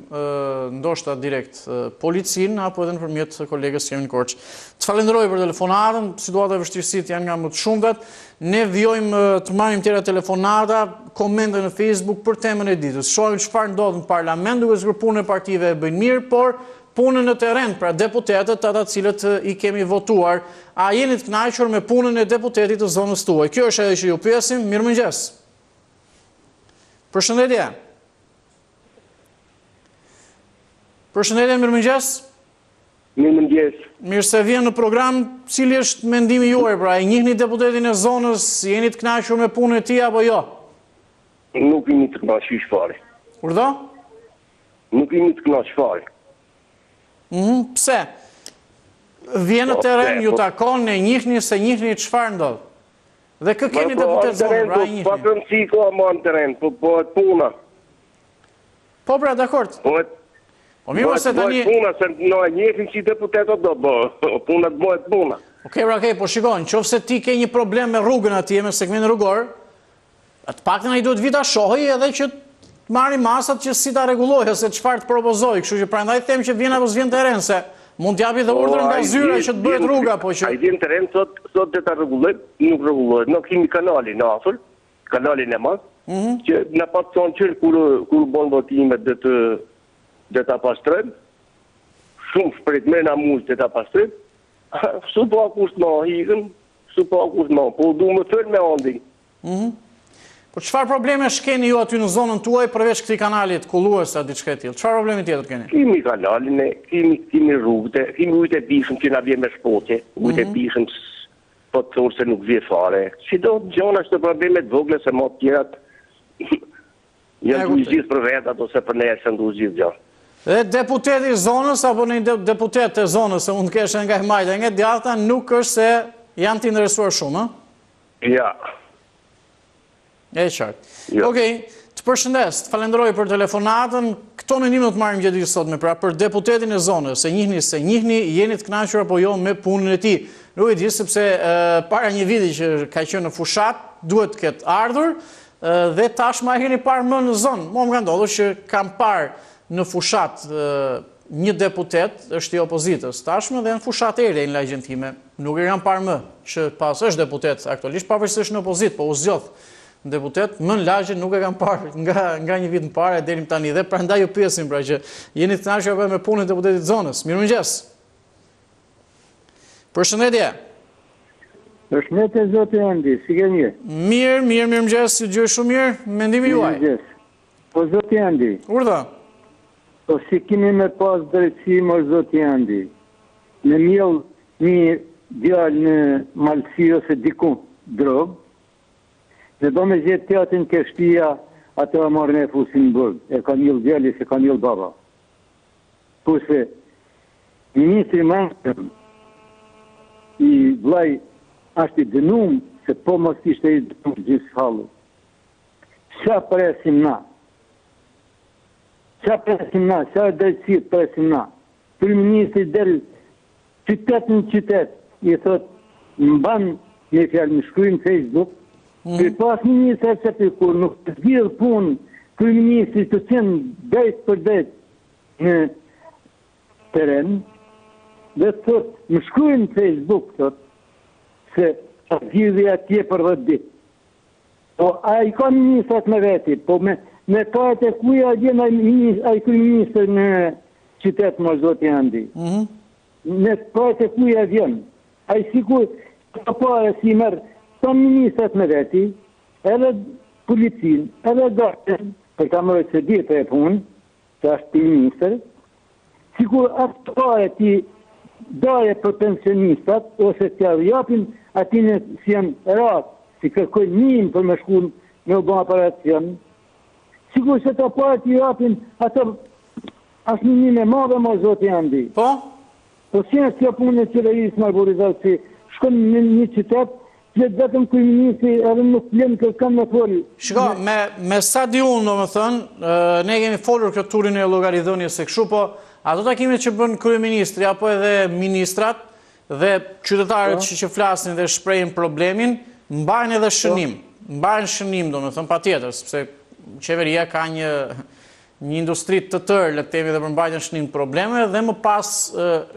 ndoshta direkt policinë apo edhe nëpërmjet kolegës që kemi në Korç. Të falenderoj për telefonatën, situata e vështirësitë janë nga më të shumtat. Ne vjojmë të marrim tjera telefonata, komente në Facebook për temën e ditës. Shohim çfarë ndodh në parlament, duke sikur punën e partive e bëjnë mirë, por punën në terren, pra deputetët ata cilët i kemi votuar, a jeni të kënaqur me punën e deputetit të zonës tuaj? Kjo është ajo që ju pyesim. Mirëmëngjes. Përshëndetje. Mirëmëngjes. Mirëmëngjes. Mirë se vjen në program. Cili është mendimi juaj, pra e njihni deputetin e zonës, jeni të kënaqur me punën e tij apo jo? Nuk jemi të kënaqur fare. Urdhë? Nuk jemi të kënaqur fare. Pse? Vjen në teren, ju takon, e njihni se njihni çfarë ndodh. Dhe kë keni deputet zonë, pra e njihni. Po përëndësi ka ma në teren, po e puna. Po pra, dakord. Po mirë se tani... Po e puna, se në e njihni si deputetot do bë, puna të bëhet puna. Okej, po shikon, qofse ti ke një problem me rrugën atje, me segment rrugor, atë paktën ai duhet vita shohë edhe që marri masat që si ta rregullojë ose çfarë të propozoj, kështu që prandaj them që vjen apo s'vjen teren se mund t'japi dhe urdhër nga zyra që të bëhet rruga, po që... Ai vjen teren sot dhe ta rregulloj, nuk rregullohet. Ne kemi kanalin në afër, kanalin e madh, që na pat thonë që kur bën votimet dhe ta pastrojmë, shumë shpejt me na mund të ta pastrojmë, sot po kusht në higën, Su pa kus ma, po du më thërë me andi. Po çfarë probleme shkeni ju aty në zonën tuaj përveç këtij kanalit kullues a diçka e tillë? Çfarë problemi tjetër keni? Kemi kanalin, kemi rrugët, kemi ujtë e bishëm që na vjen me shpotje, ujtë e bishëm po të thurë se nuk vje fare. Si do të gjona është të problemet vogle se ma tjerat janë du i gjithë për vetat ose për ne se ndu gjithë gjë. Dhe deputeti i zonës apo një deputet e zonës se mund të kesh nga i majtë nga djata nuk është se janë të interesuar shumë, Ja. E qartë. Ja. Okej, të përshëndes, të falenderoj për telefonatën. Këto mendim do të marrim gjatë ditës sot me pra për deputetin e zonës, se njihni jeni të kënaqur apo jo me punën e tij. Nuk e di sepse para një viti që ka qenë në fushat, duhet të ketë ardhur dhe tashmë e keni parë më në zonë. Mua më ka ndodhur që kam parë në fushat një deputet është i opozitës tashmë dhe në fushat e re në lagjën time. Nuk e kam parë më që pas është deputet aktualisht pavarësisht në opozitë, po u zgjodh deputet, më në lagje nuk e kam parë nga një vit më parë deri tani dhe prandaj ju pyesim pra që jeni të kënaqur apo me punën e deputetit zonës. Mirëmëngjes. Përshëndetje. Përshëndetje zoti Andi, si keni? Mirëmëngjes, ju gjej shumë mirë. Mendimi juaj? Mirëmëngjes. Po zoti Andi. Urdhë. Po si keni me pas drejtësi zoti Andi? Në mjell një djalë në malësi ose diku drogë, dhe do me gjithë tjatin ke shpia, atë e marrën e fusin në burg. E ka njëllë djali, se ka njëllë baba. Puse, ministri Manstëm, i vlaj, ashtë i dënum, se po mos ishte i dënum gjithë halë. Qa presim na? Qa drejtësit presim na? Kryeministri del qytet në qytet, i thot, më ban me fjallë, më shkruaj në Facebook, për pas ministrë që për kur nuk të gjithë punë, kryeministri të qenë drejt për drejt në teren, dhe të thot, më shkruaj në Facebook, thot, se të gjithë atje për 10 ditë. Po, a i ka ministrat me veti, po me kajt e kuja gjen a i kryeministër në qytet më zoti Andi. Me kajt e kuja gjen. A i sikur të pare si merë të ministrat me veti, edhe policin, edhe gatën, për ka mërë se djetë e punë, që është minister, sikur atë pare ti daje për pensionistat, ose të japin atine si janë ratë, si kërkoj njën për me shku me u bëma operacion, sikur se të pare ti japin, atë është një me madhe ma zoti Andi. Po? Po si janë që punë në qeverisë më arborizat, si shkon në një qytet, që vetëm kryeministri edhe nuk lënë kërkan me folë. Shiko, me sa di unë, do më thënë, ne kemi folur këtë turin e llogaridhënies se kështu, po ato takimet që bën kryeministri apo edhe ministrat dhe qytetarët që flasin dhe shprehin problemin, mbajnë edhe shënim. Mbajnë shënim, do më thënë, patjetër, sepse qeveria ka një industri të tërë, le të themi, dhe për mbajtjen shënim probleme dhe më pas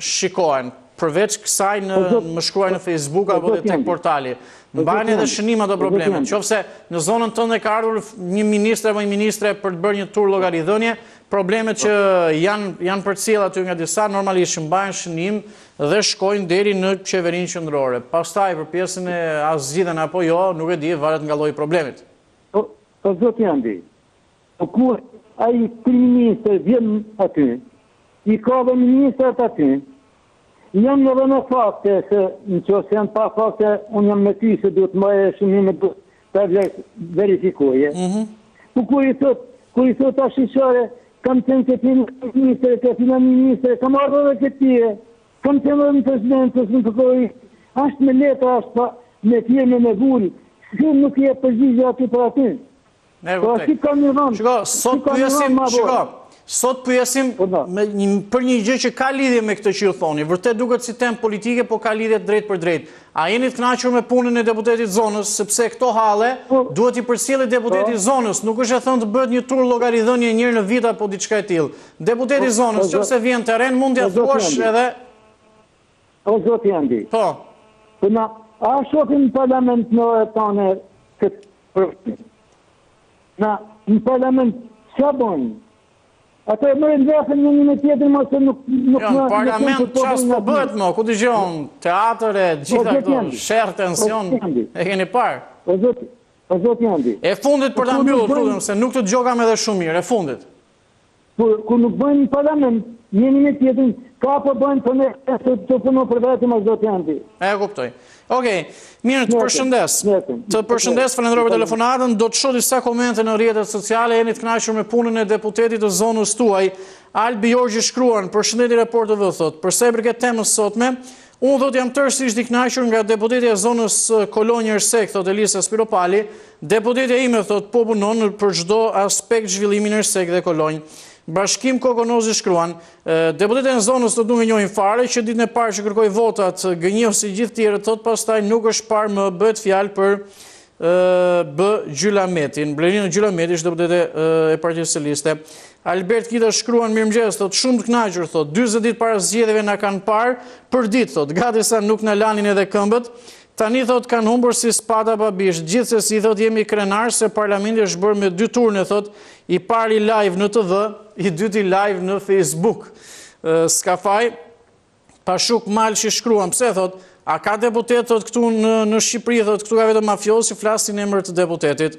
shikohen. Përveç kësaj më shkruaj në Facebook apo dhe tek portali. Mbajnë edhe shënim ato probleme. Qofse në zonën tënde ka ardhur një ministre apo një ministre për të bërë një tur llogaridhënie, problemet që janë përcjell aty nga disa normalisht mbajnë shënim dhe shkojnë deri në qeverinë qendrore. Pastaj për pjesën e as zgjidhen apo jo, nuk e di, varet nga lloji i problemit. Po zoti Andi. Po kur ai kryeministri vjen aty, i ka dhe ministrat aty. Jam edhe në fakte, se në qëse janë pa fakte, unë jam me ty se duhet më e shënime të verifikoje. Po kur i thot a shqyqare, kam qenë këtë ministre, këtë ministre, kam ardhë dhe këtë tje, kam qenë edhe në presidentës, në përkori, ashtë me letra, ashtë pa me tjeme me vullë, se nuk je përgjigje aty për aty. Po ashtë ka një rëmë. Shiko, sot pyesim për një gjë që ka lidhje me këtë që ju thoni. Vërtet duket si temë politike, po ka lidhje drejt për drejt. A jeni të kënaqur me punën e deputetit zonës, sepse këto halle duhet i përcjellet deputetit zonës, nuk është e thënë të bëhet një tur llogaridhënie një herë në vit apo diçka e tillë. Deputeti zonës, nëse vjen terren, mund t'ia thuash edhe O zoti Andi. Po. Po na a shohim në parlament në tonë këtë. Na në parlament çfarë bën? Ato e mërë ndefën në një tjetër, ma se nuk... Në parlament qas po bëhet më, ku t'i gjohën, teatër e gjitha këto, shërë, tension, e keni parë. O zot Jandi. E fundit për ta mbyllur, prudëm, se nuk të gjogam edhe shumë mirë, e fundit. Ku nuk bëjnë një parlament, një tjetër, ka po bëjnë të ne, të puno për vetëm o zot Jandi. E kuptoj. Okej, mirë, të përshëndes. Të përshëndes, falenderoj për telefonatën, do të shoh disa komente në rrjetet sociale, jeni të kënaqur me punën e deputetit të zonës tuaj. Albi Jorgji shkruan, përshëndetje reporterëve, thot, për sa i përket temës sotme, unë thot jam tërësisht i kënaqur nga deputetja e zonës Kolonjë Ersek, thot Elisa Spiropali, deputetja ime thot po punon për çdo aspekt zhvillimin Ersek dhe Kolonjë. Bashkim Kokonozi shkruan, deputetja e zonës do të nuk e njohin fare, që ditën e parë që kërkoi votat, gënjeu si gjithë tjerët, thot pastaj nuk është parë më bëhet fjalë për B. Gjylametin. Blerina Gjylameti është deputete e Partisë Socialiste. Albert Kita shkruan, mirëmëngjes, thot shumë të kënaqur, thot 40 ditë para zgjedhjeve na kanë parë për ditë, thot gati sa nuk na lanin edhe këmbët. Tani thot kanë humbur si spada babish. Gjithsesi thot jemi krenar se parlamenti është bërë me 2 turne, thot i pari live në TV, i dyti live në Facebook. Skafaj Pashuk Malshi shkruan, pse thot, a ka deputet thot këtu në Shqipëri, thot këtu ka vetëm mafiosi flasin emër të deputetit.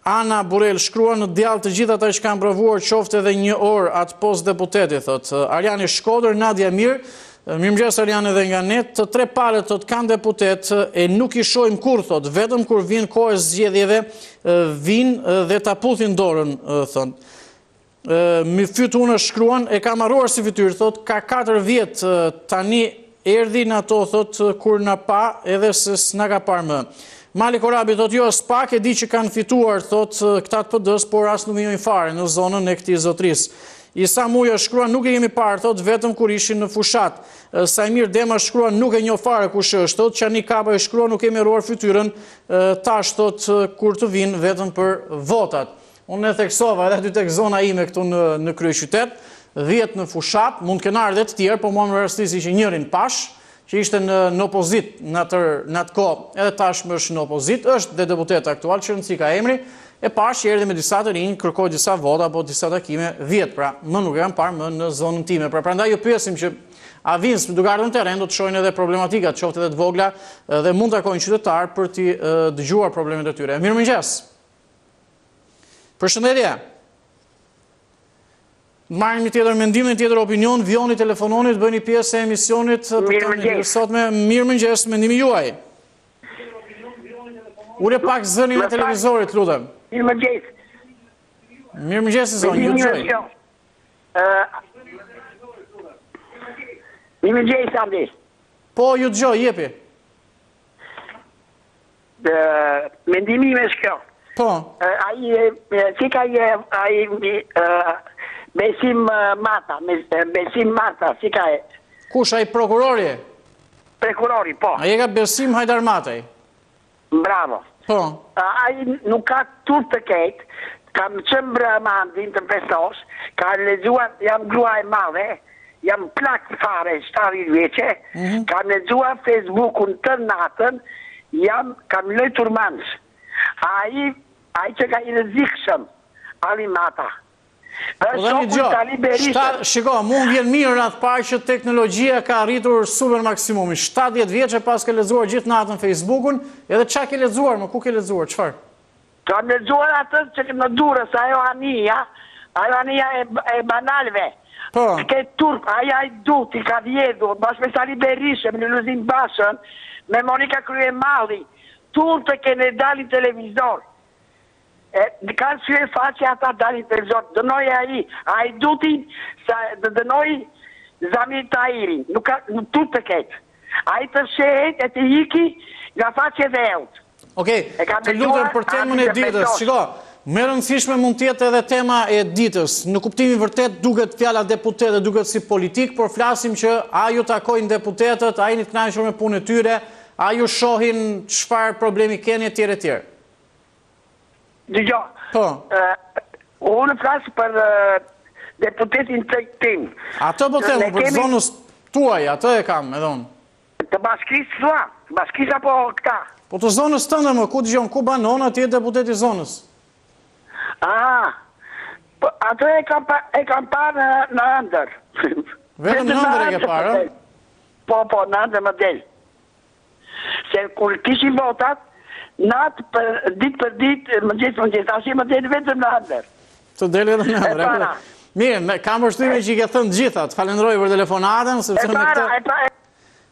Ana Burel shkruan, në djallë të gjithë ata që kanë provuar qofte edhe 1 orë atë post deputetit, thot Arjani Shkodër, Nadia Mir. Mirëmëngjes Arjan edhe nga net, të 3 palët thot kanë deputet e nuk i shohim kur thot, vetëm kur vjen koha e zgjedhjeve vinë dhe ta puthin dorën thon. Mi fytuna shkruan, e kam harruar si fytyrë thot, ka 4 vjet tani erdhi në ato thot kur na pa edhe se s'na ka parë më. Mali Korabi thot jo s'pak e di që kanë fituar thot këta të PD-s, por as nuk njohin fare në zonën e këtij zotrisë. Isa Muja shkruan, nuk e kemi parë, thot, vetëm kur ishin në fushat. Sajmir Dema shkruan, nuk e njoh fare kush është, thot, Qani Kapa e shkruan, nuk kemi harruar fytyrën, tash, thot, kur të vinë vetëm për votat. Unë e theksova edhe aty tek zona ime këtu në kryeqytet, 10 në fushat, mund të kenë ardhur të tjerë, por mua më rastisi që njërin pash, që ishte në opozit në atë kohë, edhe tashmë është në opozit, është dhe deputet aktual, Qërënci ka emri, e pash që erdhi me disa të rinj, kërkoi disa vota apo disa takime 10, pra më nuk e kam parë më në zonën time. Pra prandaj ju pyesim që a vinë duke ardhur në terren do të shohin edhe problematikat, qoftë edhe të vogla dhe mund të takojnë qytetar për të dëgjuar problemet e tyre. Mirëmëngjes. Përshëndetje. Marrim një tjetër mendim, një tjetër opinion, vjoni telefononi të bëni pjesë e emisionit për të sotme. Mirëmëngjes, mendimi juaj. Ure pak zënin e televizorit, lutem. Mirëmëngjes. Mirëmëngjes, zonë, ju dëgjoj. Mirëmëngjes, Andi. Po, ju dëgjoj, jepi. Mendimi me shkjo. Po. Ai Besim Marta, si ka e? Kush, ai prokurori? Prokurori, po. Ai ka Besim Hajdar Mataj. Bravo. Po. Ai nuk ka turp të ketë, kam qëmbra mandin të pesos, ka lexuar, jam grua e madhe, jam plak fare, 70 vjeqe, kam lexuar Facebook-un të natën, kam lëjtur mans. Ai që ka i rëzikshëm, Ali Mata. Shiko, mund vjen mirë atë parë që teknologjia ka arritur super maksimumin. 70 vjeqe pas ke lexuar gjithë natën Facebook-un, edhe qa ke lexuar, më ku ke lexuar, qëfar? Kam lexuar atë që në durës, ajo anija e banalve. Po. Ke turp, aja i duti, ka vjedur, bashkë me Sali Berishe, me në Luzin Bashën, me Monika Kryemalli, turp të kene dalin televizor. Kanë syre faqe ata dalin televizor, dënoj a i duti, dënoj Zamir Tahiri, nuk turp të ketë. A i të shehet e të hiki nga faqe dhe eut. Okej, të lutem për temën e ditës, shiko, më rëndësishme mund tjetë edhe tema e ditës. Në kuptimin vërtet duket fjala deputetë, duket si politik, por flasim që a ju takojnë deputetët, a i një të kënaqur me punë e tyre, a ju shohin çfarë problemi keni e tjere tjere. Dëgjo, unë flasë për deputetin të tim. Ato po temë, për zonës tuaj, ato e kam edhe unë. Të bashkisë thua, bashkisë apo këta? Po të zonës tënde më, ku dëgjon, ku banon atje deputeti zonës? Ato e kam parë në ëndër. Vetëm në ëndër e ke parë? Po, në ëndër më del. Se kur kishin votat, natë për ditë, mëngjes, tashi më del vetëm në ëndër. Të del vetëm në ëndër. Mirë, kam përshtypjen që i ke thënë gjitha, të falenderoj për telefonatën, sepse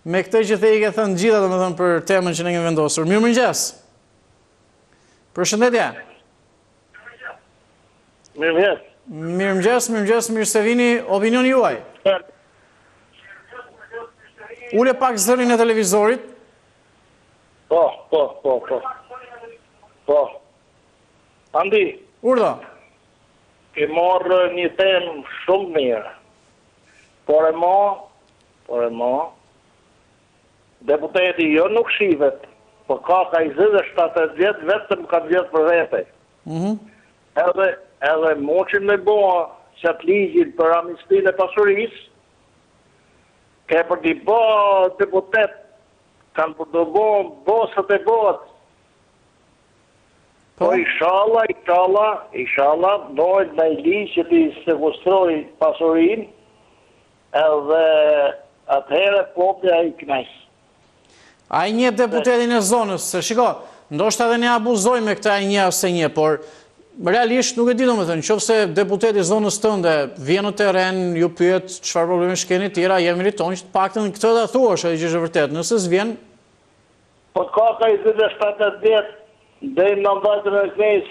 me këtë që the i ke thënë gjitha, domethënë për temën që ne kemi vendosur. Mirëmëngjes. Përshëndetje. Mirëmëngjes, mirë se vini. Opinioni juaj. Ule pak zërin e televizorit. Po. Andi. Urdhë. Ke marrë një temë shumë mirë. Por e ma, deputeti jo nuk shivet, po ka 27 vjetë, vetëm ka vjetë për vete. Edhe moqin me boa qatë ligjin për amnistin e pasuris, ke për t'i bo deputet, kanë për të bo bosët e botë. Po inshallah, dojnë me i ligjë që t'i sekustroj pasurin, edhe atëhere popja i knajs. A i një deputetin e zonës, se shiko, ndoshta edhe ne abuzoj me këta i një ose një, por realisht nuk e di domethënë, nëse deputeti i zonës tënde vjen në terren, ju pyet çfarë probleme keni tjera, jemi meriton që të paktën këtë ta thuash, ai që është vërtet. Nëse s'vjen, po ka 27 vjet, deri në 19 e knajs,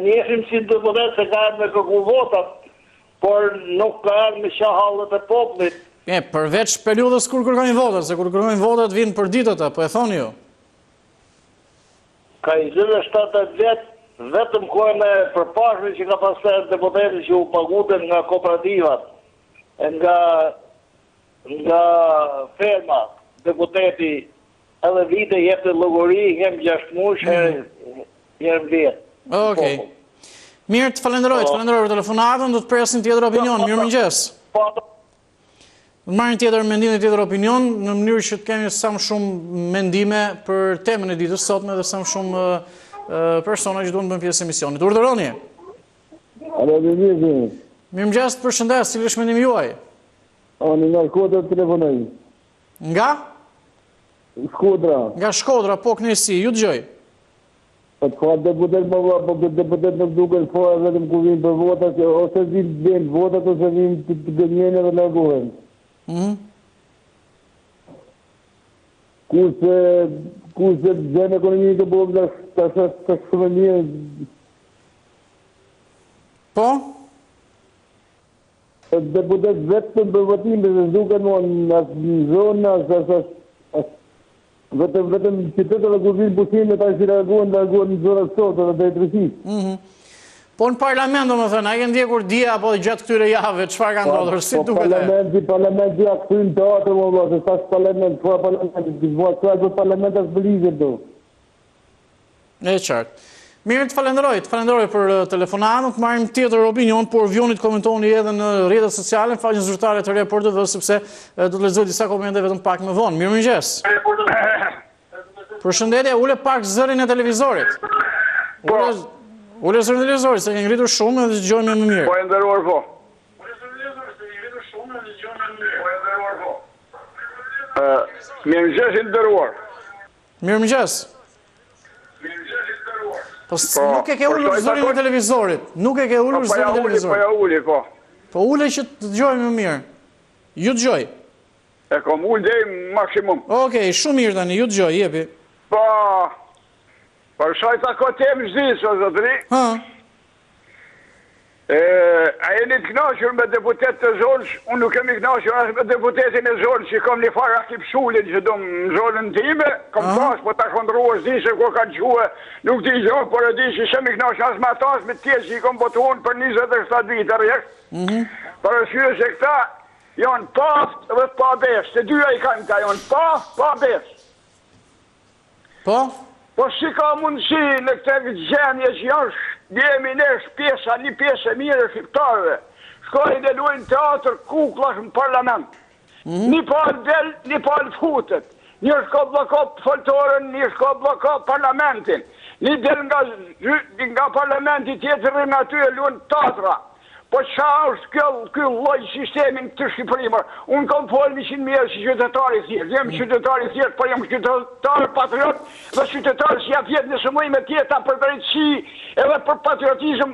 njehim si deputet se ka me kërku votat, por nuk ka me shahallët e poplit. Përveç periudhës kur kërkojnë votat, se kur kërkojnë votat vinë për ditët, po e thoni ju. Ka 27 vjet, vetëm kojnë e përpashme që ka pasur deputeti që u paguten nga kooperativat, nga ferma, deputeti edhe vite jepte llogari, jem 6 muaj, jem vjet. Okej. Mirë, të falenderoj për telefonatën, do të presim tjetër opinion. Mirëmëngjes. Do të marrim tjetër mendim dhe tjetër opinion, në mënyrë që të kemi sa më shumë mendime për temën e ditës sotme dhe sa më shumë persona që duan të bëjnë pjesë e emisionit. Urdhëroni. Mirëmëngjes, përshëndes, cili është mendimi juaj? Nga Shkodra telefonoj. Nga? Shkodra. Nga Shkodra, po kënaqësi, ju dëgjoj. Po të deputet nuk duken fare vetëm ku vinë për votat, ose vinë votat, ose vinë të gënjene dhe largohen. Kurse gjene ekonomi të bërë të shumë mirë. Po? Deputet vetëm për votime, se duken në zonë, vetëm qytetet dhe kur vinë pushime ta që largohen në zonat sotë dhe drejtërisht. Po në parlament, domethënë, a ke ndjekur dia apo gjatë këtyre javëve, çfarë ka ndodhur, si duket? Parlamenti ja këtyn teatër, më valla, se tash parlament, po parlament as bëlizet do. E qartë. Mirë, të falenderoj për telefonatën, të marrim tjetër opinion, por vjonit komentoni edhe në rrjetet sociale, në faqen zyrtare të Reportëve, sepse do të lexoj disa komente vetëm pak më vonë. Mirëmëngjes. Përshëndetje, ule pak zërin e televizorit. Ule zërin e televizorit, se ke ngritur shumë dhe dëgjojmë më mirë. Po e nderuar po. Mirëmëngjes i nderuar. Mirëmëngjes. Po nuk e ke ullur zërin e televizorit. Nuk e ke ullur zërin e televizorit. Po ja uli, po. Po ule që të dëgjojmë më mirë. Ju dëgjoj. E kom ullë dhe maksimum. Okej, shumë mirë tani, ju dëgjoj, jepi. Po, për shajta ko temë zhizë, o zotëri. A jeni të knashur me deputet të zonës, unë nuk kemi knashur asë me deputetin e zonës, që kom një fara kip shullin që do më zonën time, kom tas, po ta kondruar zishe ko ka gjuhe, nuk di zonë, por e di që shemi knashur asë me tas me tjesë që i kom botuon për 27 vite rjek, për është se këta janë paft dhe pa besë, se dyja i kanë ta janë pa besë. Po? Po si ka mundësi në këtë gjenje që jemi nesh një pjesë e mire shqiptarëve, shkojnë dhe luajnë teatr kuklash në parlament. Një palë del, një palë futet. Një shko blokot foltorën, një shko blokot parlamentin. Një del nga parlamenti tjetër rrinë aty e luan tatra. Po qa është kjo lloj sistemin të Shqipërimër? Unë kam folë 100.000 si qytetari thjesht. Jem qytetari thjesht, po jem qytetar patriot dhe qytetar që ja vjet në shëmuj me tjeta për drejtësi edhe për patriotizm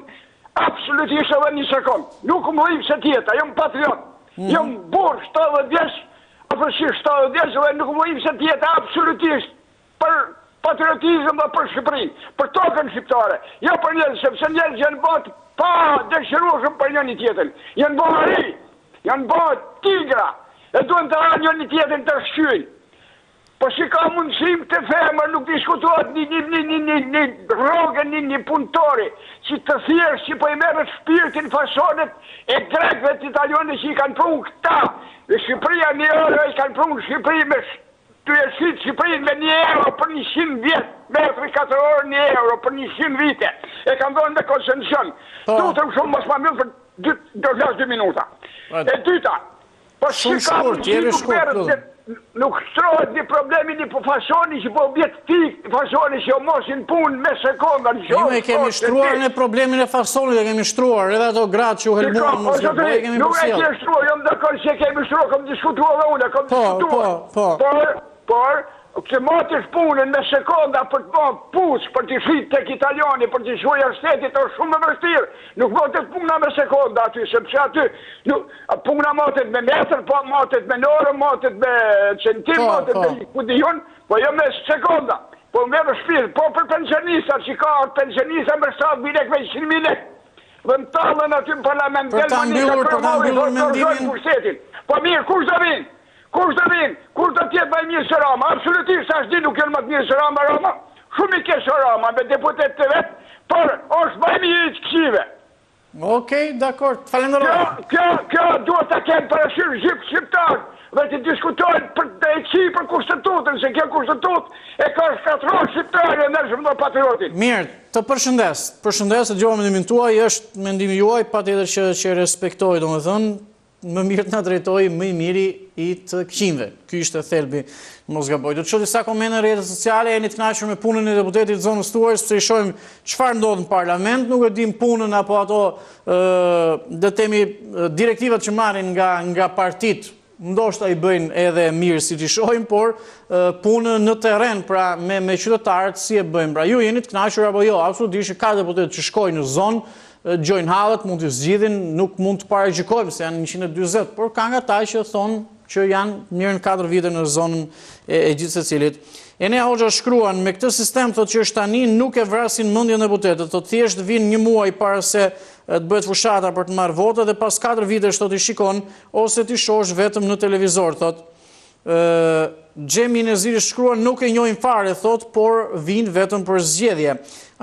absolutisht edhe një sekund. Nuk më dhim se tjeta, jem patriot. Jem burr 70 vjeç, afërsisht 70 vjeç dhe nuk më dhim se tjeta absolutisht për patriotizm dhe për Shqipërinë, për tokën shqiptare. Jo për njerëz, sepse njerëz janë botë pa dëshirueshëm për njëri tjetrin. Janë bëri, janë bërë tigra, e duhen të hanë njëri tjetrin të shqyjnë. Po si ka mundësim të femër, nuk diskutohet një rogën, një punëtori, që të thjesht që po i merret shpirtin fasonet e grekëve të italianëve që i kanë prunë këta. Dhe Shqipëria 1 euro i kanë prunë Shqipëri me të jesit Shqipërinë me 1 euro për 100 vjetë, metri 4 orë 1 euro për 100 vite. E kanë dhënë me koncesion. Tutëm shumë mos ma mjëllë për 2 minuta. E dyta, për shika nuk shtrohet një problemi një po fasoni që po bjetë tik, fasoni që o mosin punë me sekonda. Ju e kemi shtruar në problemin e fasonit, e kemi shtruar, edhe ato gratë që u helmuar në zërë, e kemi nuk e kemi shtruar, jam dakord që e kemi shtruar, kom diskutuar dhe unë, kom diskutuar. Por, që motis punën me sekonda për të bërë pusë, për të shritë tek italiani, për të shuaja shtetit, është shumë më vështirë. Nuk motet puna me sekonda aty, sepse aty puna motet me metër, po motet me norë, motet me centim, motet me kudion, po jo me sekonda. Po me vështirë, po për pensionistat, që ka pensionista me 7.000 me 100.000 lek. Dhe më talën aty në parlament, për ta mbyllur mendimin. Po mirë, kush do vinë? Kush do vinë? Kush do tjetë më i mirë se Rama? Absolutisht, as di nuk janë më të mirë se Rama. Shumë i kesh Rama, me deputet të vetë, por është më i mirë i të këqive. Okej, dakord, falenderoj. Kjo duhet të kemë parashyrë shqiptarë dhe të diskutojnë për drejtësi për kushtetutën, se kjo kushtetut e ka shkatror shqiptarë e nërshëm dhe patriotit. Mirë, të përshëndes, të gjohë mendimin tuaj, është mendimi juaj, patjetër që respektoj, domethënë, më mirë të nga drejtoj më i miri i të këqinve. Ky ishte thelbi mos gaboj. Do të shoh disa komente në rrjetet sociale, jeni të kënaqur me punën e deputetit të zonës tuaj, sepse i shohim çfarë ndodh në parlament, nuk e dim punën apo ato do të themi direktivat që marrin nga partitë, ndoshta i bëjnë edhe mirë siç i shohim, por punën në terren, pra me qytetarët si e bëjmë. Pra ju jeni të kënaqur apo jo? Absolutisht ka deputet që shkojnë në zonë, gjojnë hallet, mund të zgjidhin, nuk mund të paragjykojmë se janë 140, por ka nga ta që thonë që janë mirë në 4 vite në zonën e gjithë secilit. Enea Hoxha shkruan, me këtë sistem thotë që është tani nuk e vrasin mendjen e deputetët, thotë thjesht vinë 1 muaj para se të bëhet fushata për të marrë votë dhe pas 4 vitesh thotë i shikon ose ti shohësh vetëm në televizor, thotë. Gjemi Neziri shkruan, nuk e njohin fare, thotë, por vinë vetëm për zgjedhje.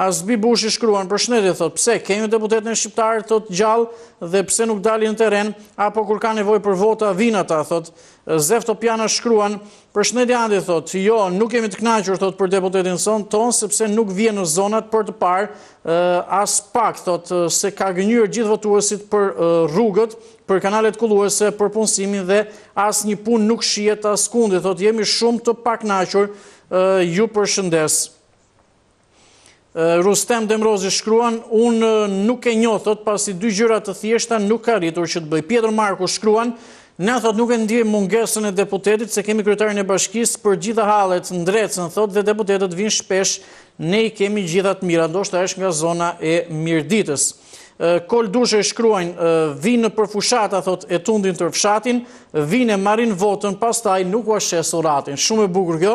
Asbi Bushi shkruan, përshëndetje, thotë, pse kemi deputetën shqiptarë, thotë, gjallë dhe pse nuk dalin në teren, apo kur ka nevojë për vota vinë ata, thotë. Zefto Pjana shkruan, përshëndetje Andi, thotë, jo, nuk jemi të kënaqur, thotë, për deputetin tonë, sepse nuk vjen në zonat për të parë, as pak, thotë, se ka gënjur gjithë votuesit për rrugët, për kanalet kulluese, për punësimin dhe as një punë nuk shihet as kundi, thotë, jemi shumë të pakënaqur, ju përshëndes. Rustem Demrozi shkruan, unë nuk e njoh, thot, pasi 2 gjëra të thjeshta nuk ka arritur që të bëj. Pjetër Marku shkruan, ne thot nuk e ndjej mungesën e deputetit se kemi kryetarin e bashkisë për gjitha hallet ndrecën, thot, dhe deputetët vinë shpesh, ne i kemi gjithat mira, ndoshta është nga zona e Mirditës. Kol Dushe shkruajnë, vinë për fushata, thot, e tundin të fshatin, vinë e marrin votën, pastaj nuk u shes uratin. Shumë e bukur kjo.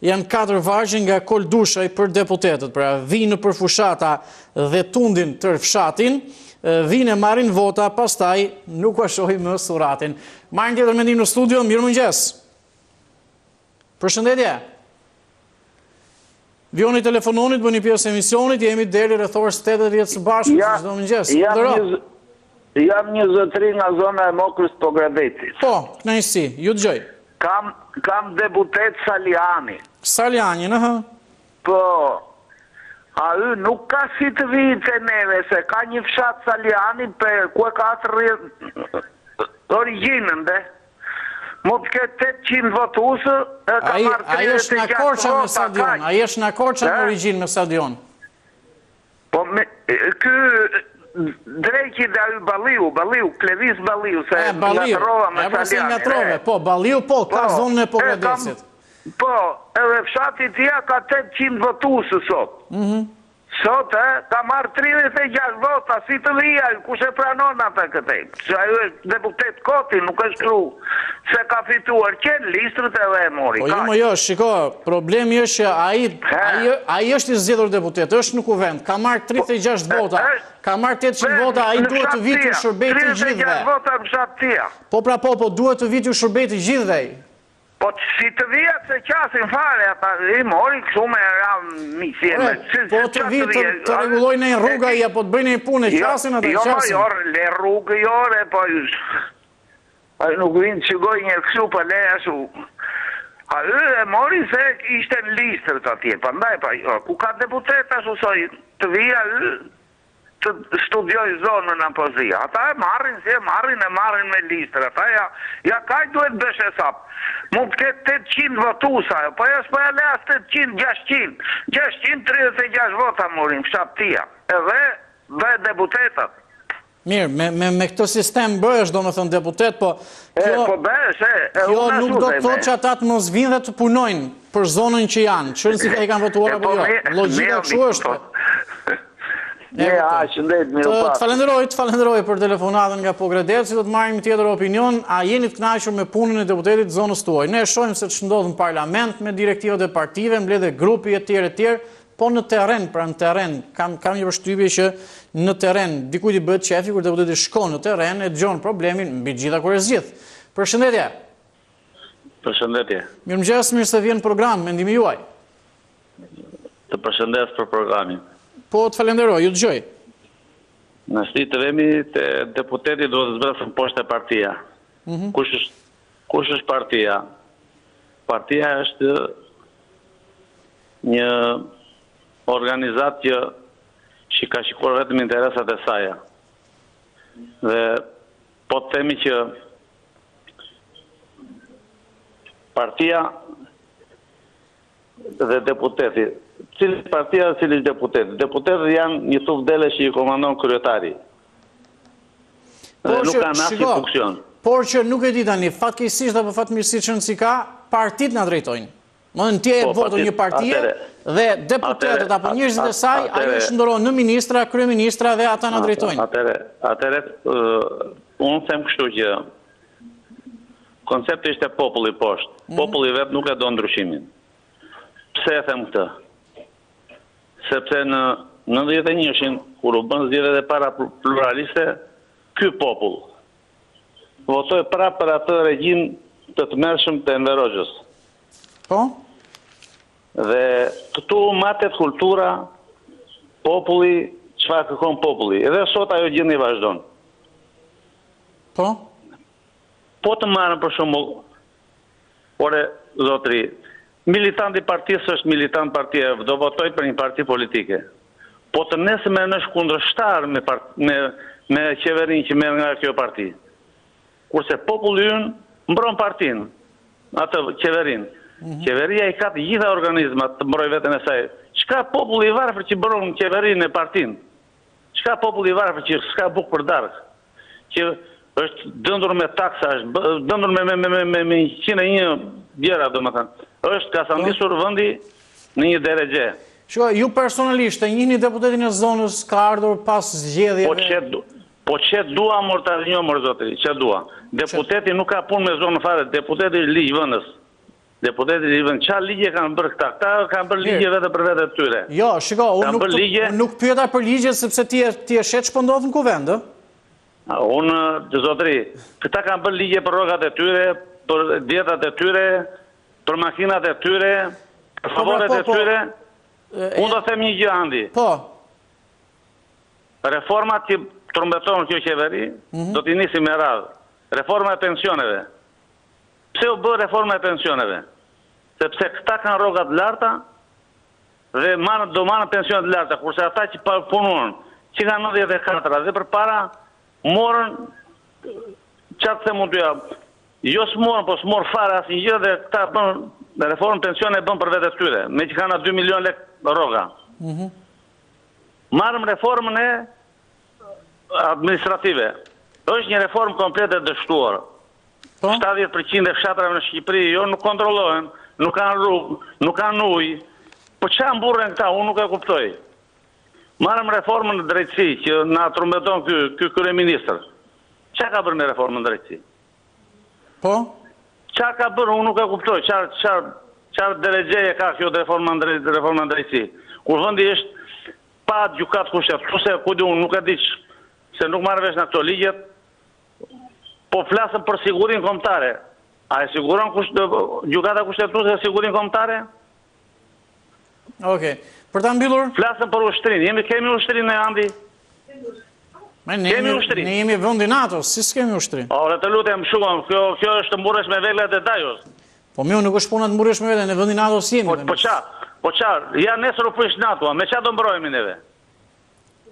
Janë 4 vargje nga Kol Dushaj për deputetët, pra vinë për fushata dhe tundin të fshatin, vinë e marrin vota, pastaj nuk u shohim më suratin. Marrin tjetër mendim në studio, mirëmëngjes. Përshëndetje. Vioni telefononit, bëni pjesë emisionit, jemi deri rreth orës 8:30 së bashku, çdo mëngjes. Jam një zotëri nga zona e Mokrës Pogradecit. Po, kënaqësi, ju dëgjoj. Kam deputet Saliani. Saliani, aha. Po, a yu nuk ka si të vijë te neve, se ka një fshat Saliani për ku e ka origjinën, dhe. Mu të ketë 800 votusë, e ka marrë 36 vota. Ai është në Korça me stadion, ai është në Korça në origjinë me stadion. ky drejqi dhe ajo Balliu, Klevis Balliu, se ngatrova me Italianin. Po, Balliu ka zonën e Pogradecit. Po, edhe fshati tja ka 800 votuesë sot. Sot, ka marrë 36 vota, si të dhja, kush e pranon ata këtej. Se ajo e deputet Koti, nuk është shkru se ka fituar qenë listrët edhe e mori. Po jo, shiko, problemi është që ai është i zgjedhur deputet, është në kuvend, ka marrë 36 vota, ka marrë 800 vota, ai duhet të vitë shërbeti gjithëve. 36 vota në fshat tja. Po, duhet të vitë shërbeti gjithëve. Po si të vjetë se qasin fare, ata i mori kësu me ram misjeme. Po të vitë të regulojnë e rruga i apo të bëjnë e punë e qasin atë qasin? Jo, le rrugë jore, po nuk vinë që gojnë një kësu për le ashu. A e mori se ishte në listër të atje, përndaj, ku ka deputet ashu soj të vija të studioj zonën në pozia. Ata e marrin me listër. Ata ja kaj duhet bëshe sapë. Mund të ketë 800 votusa, po ja s'po ja le as 800, 600. 636 vota morin fshat tia. Edhe deputetat. Mirë, me këtë sistem bëhesh, do më thënë deputet, po kjo nuk do të thotë që ata të mos vinë dhe të punojnë për zonën që janë. Qërën si e kanë votuar apo jo. Logjika kështu është. Të falenderoj për telefonatën nga Pogradeci, do të marrim tjetër opinion, a jeni të kënaqur me punën e deputetit zonës tuaj? Ne shohim se ç'ndodh në parlament me direktivat e partive, mbledhje grupi etj, po në terren, pra në terren, kam një përshtypje që në terren dikujt i bëhet qefi kur deputeti shkon në terren e dëgjon problemin mbi gjitha kur e zgjidh. Përshëndetje. Përshëndetje. Mirëmëngjes, mirë se vjen në program, mendimi juaj. Të përshëndes për programin. Po, të falenderoj, ju dëgjoj. Në shti të vemi të deputeti duhet të zbresën poshtë e partia. Kush është partia? Partia është një organizat që ka shikuar vetëm interesat e saja. Dhe po të themi që partia dhe deputeti, cili partia dhe cili deputeti. Deputetet janë një tuf dele që i komandon kryetari. Dhe nuk kanë asnjë funksion. Por që nuk e di tani, fatkeqësisht apo fatmirësisht që si ka, partit na drejtojnë. Më në tje e voto një partie dhe deputetet apo njerëzit e saj, ajo shndërron në ministra, kryeministra dhe ata na drejtojnë. Atëre, unë them kështu që koncepti ishte populli poshtë. Populli vetë nuk e do ndryshimin. Pse e them këtë? Sepse në 91-shin, kur u bën zgjedhjet e para pluraliste, ky popull votoi prapë për atë regjim të tmerrshëm të Enver Hoxhës. Po? Dhe këtu matet kultura, populli, çfarë kërkon populli. Edhe sot ajo gjendje vazhdon. Po? Po të marrën për shembull, ore zotri, militanti i partisë është militant partie, do votoj për një parti politike. Po të nesër është kundërshtar me qeverinë që merr nga kjo parti. Kurse populli ynë mbron partinë, atë qeverinë. Qeveria i ka të gjitha organizmat të mbrojë veten e saj. Çka populli i varfër që mbron qeverinë e partinë? Çka populli i varfër që s'ka bukë për darkë? Që është dëndur me taksa, është dëndur me 101 vjera, domethënë. Është ka sandisur vendi në një deregje. Shkoj, ju personalisht e njihni deputetin e zonës ka ardhur pas zgjedhjeve? Po që dua mor ta një mor zotri, që dua. Deputeti nuk ka punë me zonën fare, deputeti ligj vendës. Deputeti i vend çfarë ligje kanë bërë këta? Këta kanë bërë ligje vetë për vetë të tyre. Jo, shiko, unë nuk pyeta për ligjet sepse ti e shet ç'po ndodh në kuvend, ë? Unë, zotri, këta kanë bërë ligje për rrogat e tyre, për dietat e tyre, për makinat e tyre, për favoret e tyre. Unë do them një gjë andi. Po. Reformat që trumbeton kjo qeveri, do t'i nisi me radhë. Reforma e pensioneve. Pse u bë reforma e pensioneve? Sepse këta kanë rrogat larta dhe do marrën pensionet larta, kurse ata që punojnë, që kanë 94 dhe përpara morën çfarë them unë jo s'morën, po s'mor fare asnjë gjë dhe këta bën reformën pensione bën për vetë tyre, me që kanë 2 milion lek rroga. Marrëm reformën e administrative. Është një reformë komplet e dështuar. 70% e fshatrave në Shqipëri nuk kontrollohen, nuk kanë rrugë, nuk kanë ujë. Po çfarë mburren këta? Unë nuk e kuptoj. Marrëm reformën në drejtësi që na trumbeton ky kryeministër. Çfarë ka bërë me reformën në drejtësi? Po? Çfarë ka bërë? Unë nuk e kuptoj. Çfarë drejtëje ka kjo reforma në drejtësi? Kur vendi është pa gjykatë kushtetuese, ku diun, nuk e di se nuk marrë vesh në këto ligjet, po flasëm për sigurinë kombëtare. A e siguron gjykata kushtetuese sigurinë kombëtare? Okej. Për ta mbyllur? Flasëm për ushtrinë. Kemi ushtrinë në Andi? Kemi ushtrinë. Ne jemi vendi NATO, si s'kemi ushtrinë? Ore, të lutem shumë, kjo është të mburresh me vegla detajos. Po mirë, nuk është puna të mburresh me vegla, në vendin NATO jemi. Po çfarë? Ja nesër u prish NATO, me çfarë do mbrojmë neve?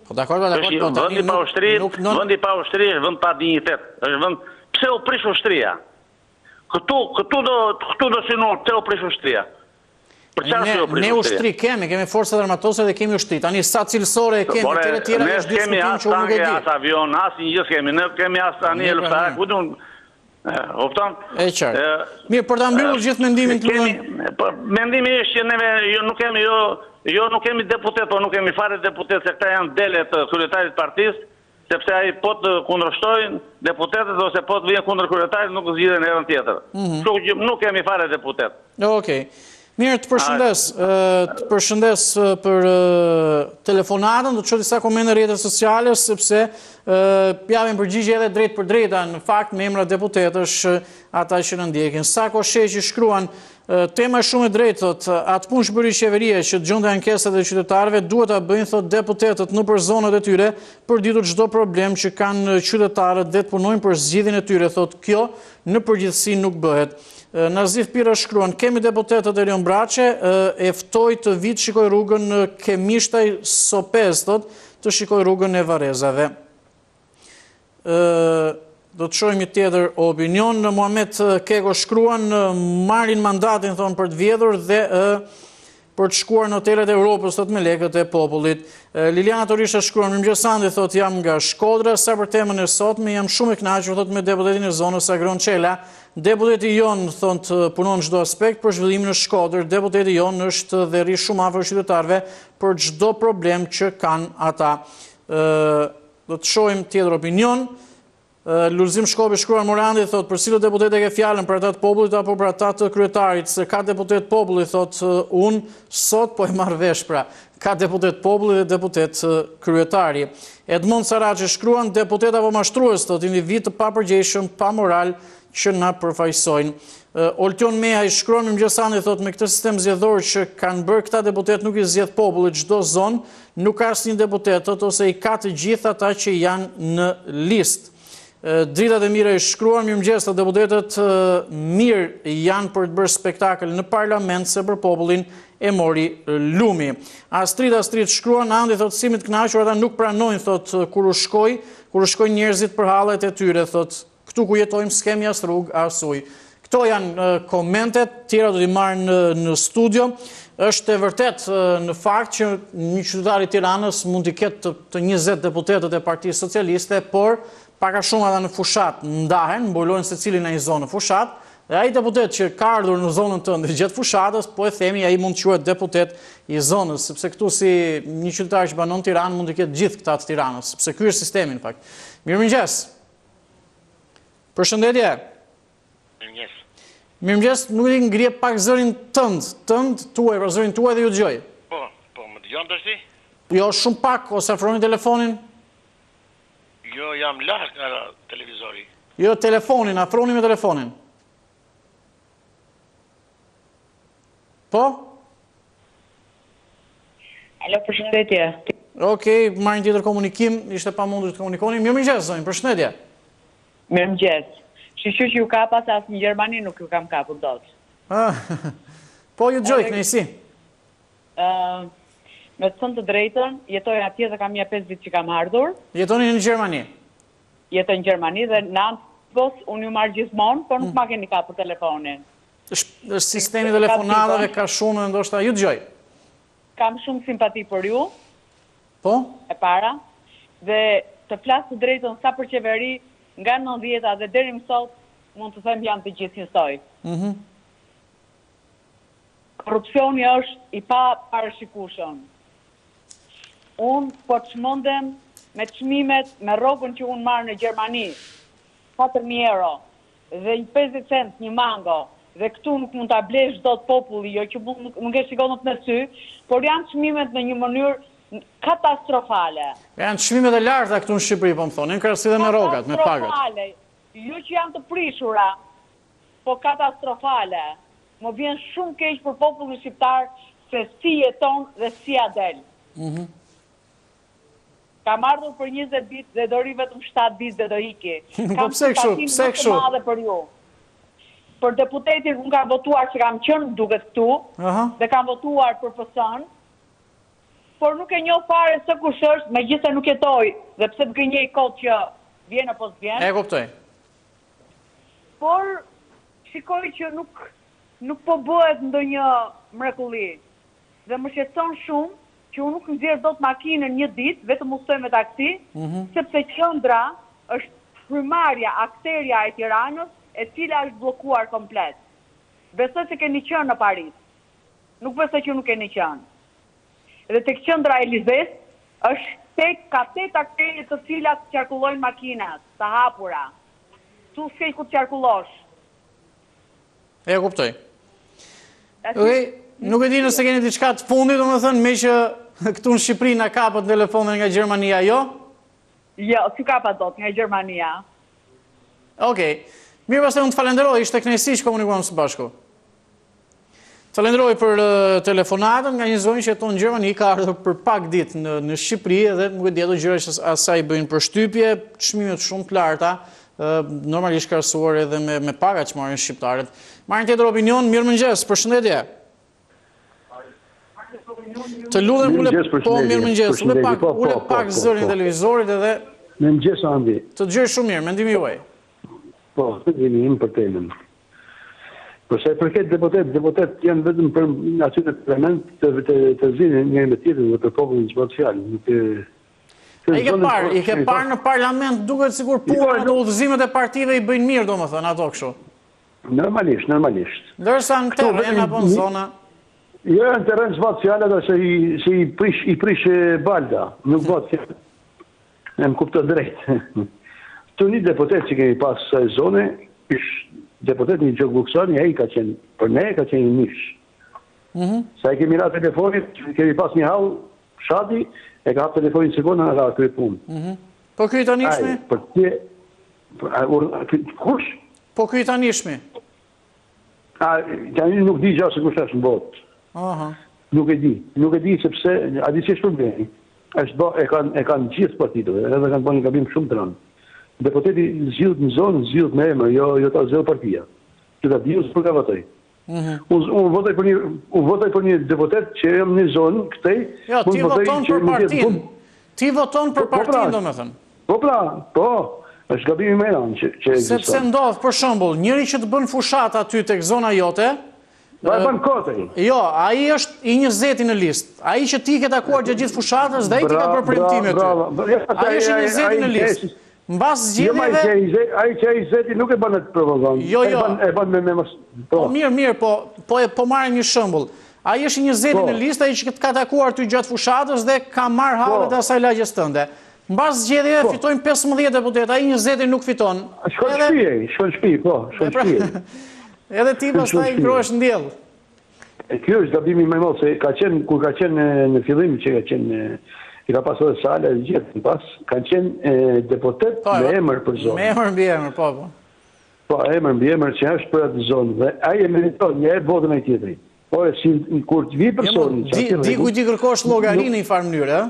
Po dakor, po tani vendi pa ushtri, vendi pa ushtri është vend pa dinjitet. Është vend pse u prish ushtria? Këtu do synohet pse u prish ushtria. Ne ushtri kemi forcat armatose dhe kemi ushtri. Tani sa cilësore e kemi, të tjera është diskutim që unë nuk e di. Ne kemi as avion, as një gjë kemi. Ne kemi as tani luftare, ku diun. Opton? E qartë. Mirë, për ta mbyllur gjithë mendimin tuaj. Mendimi është që neve nuk kemi nuk kemi deputet, po nuk kemi fare deputet, se këta janë dele të kryetarit partisë, sepse ai po të kundërshtojnë deputetët ose po të vijnë kundër kryetarit, nuk zgjidhen herën tjetër. Kështu që nuk kemi fare deputet. Okej. Mirë, të përshëndes për telefonatën, do të çoj disa komente në rrjetet sociale, sepse japin përgjigje edhe drejt për drejta, në fakt me emra deputetësh ata që na ndjekin. Sako Sheqi shkruan, tema shumë e drejtë, thot, atë punëshmëri qeverie që dëgjonte ankesat e qytetarëve duhet ta bëjnë, thot, deputetët nëpër zonat e tyre për ditur çdo problem që kanë qytetarët dhe të punojnë për zgjidhjen e tyre, thot, kjo në përgjithësi nuk bëhet. Nazif Pira shkruan, kemi deputetët e Rion Braçe, e ftoi të vit shikoj rrugën Kemishtaj Sopez, thot, të shikoj rrugën e Varezave. Do të shohim një tjetër opinion. Muhamet Keko shkruan, marrin mandatin, thon, për të vjedhur dhe për të shkuar në hotelet e Europës, thot, me lekët e popullit. Liliana Torisha shkruan, mirëmëngjes Sandi, thot, jam nga Shkodra, sa për temën e sotme jam shumë i kënaqur, thot, me deputetin e zonës Agron Çela. Deputeti jon, thot, punon çdo aspekt për zhvillimin e Shkodrës. Deputeti jon është dhe rri shumë afër qytetarëve për çdo problem që kanë ata. Do të shohim tjetër opinion. Lulzim Shkopi shkruan Morandi, thot, për cilët deputet e ke fjalën, për ata të popullit apo për ata të kryetarit, se ka deputet populli, thot, unë sot po e marr vesh, pra, ka deputet populli dhe deputet kryetari. Edmond Saraçi shkruan, deputet apo mashtrues, thot, individ të papërgjegjshëm, pa moral që na përfaqësojnë. Oltion Meha i shkruan, mirëmëngjes Sandi, thot, me këtë sistem zgjedhor që kanë bërë këta deputet nuk i zgjedh populli çdo zonë, nuk ka asnjë deputet, thot, ose i ka të gjithë ata që janë në listë. Dritat e mira i shkruan, mirëmëngjes, të deputetët mirë janë për të bërë spektakël në parlament, se për popullin e mori lumi. Astrid shkruan, Andi, thot, si me të kënaqur, ata nuk pranojnë, thot, kur u shkojnë njerëzit për hallet e tyre, thot, këtu ku jetojmë s'kemi as rrugë as ujë. Këto janë komentet, tjera do t'i marrë në studio. Është e vërtet në fakt që një qytetar i Tiranës mund t'i ketë të 20 deputetët e Partisë Socialiste, por paka shumë ata në fushat ndahen, mbulojnë secilin ai zonë në fushat, dhe ai deputet që ka ardhur në zonën tënde gjatë fushatës, po e themi ai mund të quhet deputet i zonës, sepse këtu si një qytetar që banon Tiranë mund të ketë gjithë këta të Tiranës, sepse ky është sistemi në fakt. Mirëmëngjes. Përshëndetje. Mirëmëngjes. Mirëmëngjes, nuk e di ngrije pak zërin tënd tuaj, pra zërin tuaj dhe ju dëgjoj. Po, më dëgjon tash ti? Jo, shumë pak, ose afroni telefonin. Jo, jam larg nga televizori. Jo, telefonin, afroni me telefonin. Po? Alo, përshëndetje. Okej, marrin tjetër komunikim, ishte pamundur të komunikoni. Mirëmëngjes, zonjë, përshëndetje. Mirëmëngjes. Shiqyr që ju kapas as në Gjermani nuk ju kam kapur dot. Po, ju dëgjoj, kënaqësi. Me të thënë të drejtën, jetoj atje dhe kam 5 vit që kam ardhur. Jetoni në Gjermani? Jetoj në Gjermani dhe në Antwerp unë ju marr gjithmonë, por nuk ma keni kapur telefonin. Është sistemi telefonatave ka shumë, ndoshta ju dëgjoj. Kam shumë simpati për ju. Po? E para, dhe të flasë të drejtën sa për qeveri, nga 90-ta dhe deri më sot, mund të them janë të gjithë njësoj. Korrupsioni është i pa parashikueshëm. Unë po çmendem me çmimet, me rrogën që unë marr në Gjermani, 4.000 euro dhe 50 cent një mango, dhe këtu nuk mund ta blesh dot populli, jo që nuk e shikon në sy, por janë çmimet në një mënyrë katastrofale. Janë çmimet e larta këtu në Shqipëri, po më thonë, në krahasim me rrogat, me pagat. Katastrofale, jo që janë të prishura, po katastrofale. Më vjen shumë keq për popullin shqiptar se si jeton dhe si ja del. Kam ardhur për 20 ditë dhe do ri vetëm 7 ditë dhe do iki. Po pse kështu? Pse kështu? Madhe për ju. Për deputetin unë kam votuar që kam qenë duket këtu, dhe kam votuar për PS-n, por nuk e njoh fare se kush është, megjithëse nuk jetoj, dhe pse të gënjej kot që vjen apo s'vjen. E kuptoj. Por shikoj që nuk po bëhet ndonjë mrekulli. Dhe më shqetëson shumë që unë nuk nxjerr dot makinën një ditë, vetëm udhtoj me taksi, sepse qendra është frymarrja, akterja e Tiranës, e cila është bllokuar komplet. Besoj se keni qenë në Paris. Nuk besoj që nuk keni qenë. Dhe tek qendra Elizes është ka 8 akterje të cilat qarkullojnë makinat, të hapura. Tu s'ke ku të qarkullosh. E kuptoj. Nuk e di nëse keni diçka të fundit, domethënë, me që këtu në Shqipëri na kapët telefonin nga Gjermania, jo? Jo, si kapat dot nga Gjermania. Okej. Mirë, pastaj unë të falenderoj, ishte kënaqësi që komunikuam së bashku. Falenderoj për telefonatën nga një zonjë që jeton në Gjermani, ka ardhur për pak ditë në Shqipëri dhe nuk e di ato gjëra që asaj bëjnë përshtypje, çmimet shumë të larta, normalisht krahasuar edhe me pagat që marrin shqiptarët. Marrin tjetër opinion, mirëmëngjes, përshëndetje. Të lutem mirëmëngjes, ule pak zërin e televizorit edhe Mirëmëngjes Andi. Të dëgjoj shumë mirë, mendimi juaj. Po, të vini im për temën. Përsa i përket deputet janë vetëm për aty në parlament të zinë njëri me tjetrin dhe për popullin që bëhet fjalë. I ke parë në parlament duket sikur punën e udhëzimet e partive i bëjnë mirë, domethënë ato kështu. Normalisht. Ndërsa në terren apo në zona jo, në terren s'bëhet fjalë ato se i prish balda, nuk bëhet fjalë. Ne më kuptoj drejt. Tu një deputet që kemi pas së zone, është deputet një Gjok Buksani, ai ka qenë, për ne ka qenë një mish. Sa i kemi ra telefonit, kemi pas një hall, shati, e ka hap telefonin sekondën e ka kry punë. Po ky tanishmi? Kush? Po ky tanishmi? Tani nuk di gjë se kush është në botë. Nuk e di sepse, a di që është problemi. E kanë gjithë partitëve, edhe kanë bërë një gabim shumë të rëndë. Deputeti zgjidhet në zonë, zgjidhet me emër, jo ta zgjidhet partia. Që ta diu për ka votoj. Unë votoj për një deputet që jam në zonë këtej. Jo, ti voton për partinë. Ti voton për partinë, domethënë. Po, është gabimi më i rëndë që ekziston. Sepse ndodh, për shembull, njëri që të bën fushat aty tek zona jote, e bën kotej. Jo, ai është i 20 në listë. Ai që ti ke takuar gjatë gjithë fushatës dhe ai ti ka bërë premtime ty. Ai është i 20 në listë. Mbas zgjedhjeve... Ai që ai zeti nuk e bën atë propagandë. Jo. E bën me Po mirë, po marrim një shembull. Ai është i 20 në listë, ai që ka takuar ty gjatë fushatës dhe ka marrë hallet e asaj lagjes tënde. Mbas zgjedhjeve fitojnë 15 deputet, ai 20 nuk fiton. Shkon shtëpi, shkon shtëpi. Edhe ti pastaj ngrohesh në diell. Kjo është gabimi më i madh se kur ka qenë në fillim që ka qenë i ka pasur sala e gjithë, pas kanë qenë deputet me emër për zonë. Me emër mbi emër, po. Po, emër mbi emër që është për atë zonë dhe ai e meriton një herë votën e tjetrit. Po, si kur të vi personi... Di ku ti kërkosh llogarinë në një farë mënyrë, ë?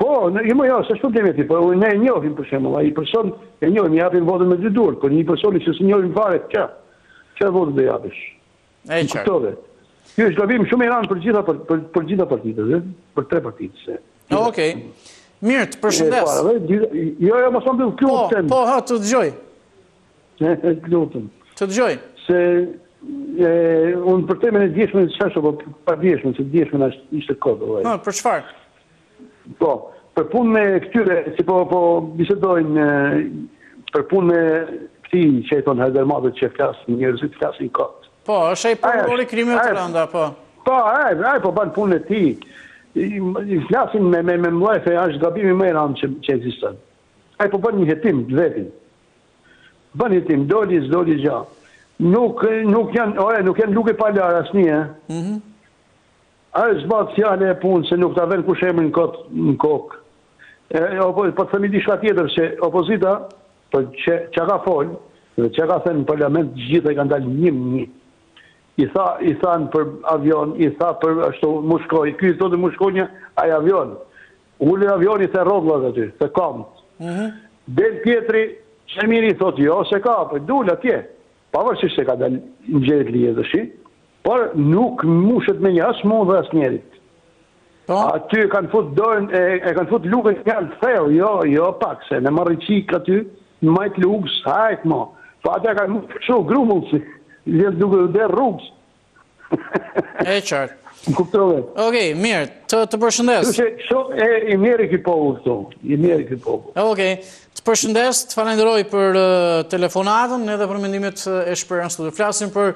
Po, jo, s'është problemi ti, po ne e njohim për shembull, ai person e njohim, japim votën me dy durë, por një personi që s'njohim fare çfarë votën do japësh. E qartë. Kjo është gabim shumë i rëndë për gjitha partitët, për 3 partitës. Okej. Mirë, të përshëndes. Jo, mos më bëj klub tem. Po, të dëgjoj. Lutem. Të dëgjoj. Se unë për temën e djeshme, çfarë po pa djeshme, se djeshme ishte kodë. Për çfarë? Po, për punë me këtyre, si po bisedojnë për punë me këti që e tonë Hedermatët që flasin njerëzit, flasin këtë. Po, është e përmërori krimi të rënda, po. Po, po banë punë e ti. Flasin me mlejfe, është gabimi më e rëndë që ekziston. Po banë një jetim të vetin. Banë jetim, doli gja. Nuk janë luke palar asnjë, është zbatë fjale e punë se nuk ta vend kush emrin në kokë. Po të themi diçka tjetër që opozita, që ka folë, dhe që ka thënë në parlament, gjithë e kanë dalë një. I thanë për avion, i tha për ashtu mushkoj, ky thotë mushkonja, ai avion. Ule avioni the rrodllat aty, the kam. Del tjetri, që miri thotë jo, se ka, për dul atje. Pavarësisht se ka dalë në gjerit lije dhe shi, por nuk mushet me një asë mund dhe asë njerit. Aty kanë fut dorën, e kanë fut lukën janë thellë, jo pak, se në marrë qik aty, në majtë lukës, hajtë mo. Po atë kanë shumë grumullësi, vjetë duke dhe rrugës. E qartë. Më kuptove. Okej, mirë, të përshëndes. I mirë i kipohu këto, i mirë i kipohu. Okej, të përshëndes, të falenderoj për telefonatën edhe për mendimet e shprehura në studio. Flasim për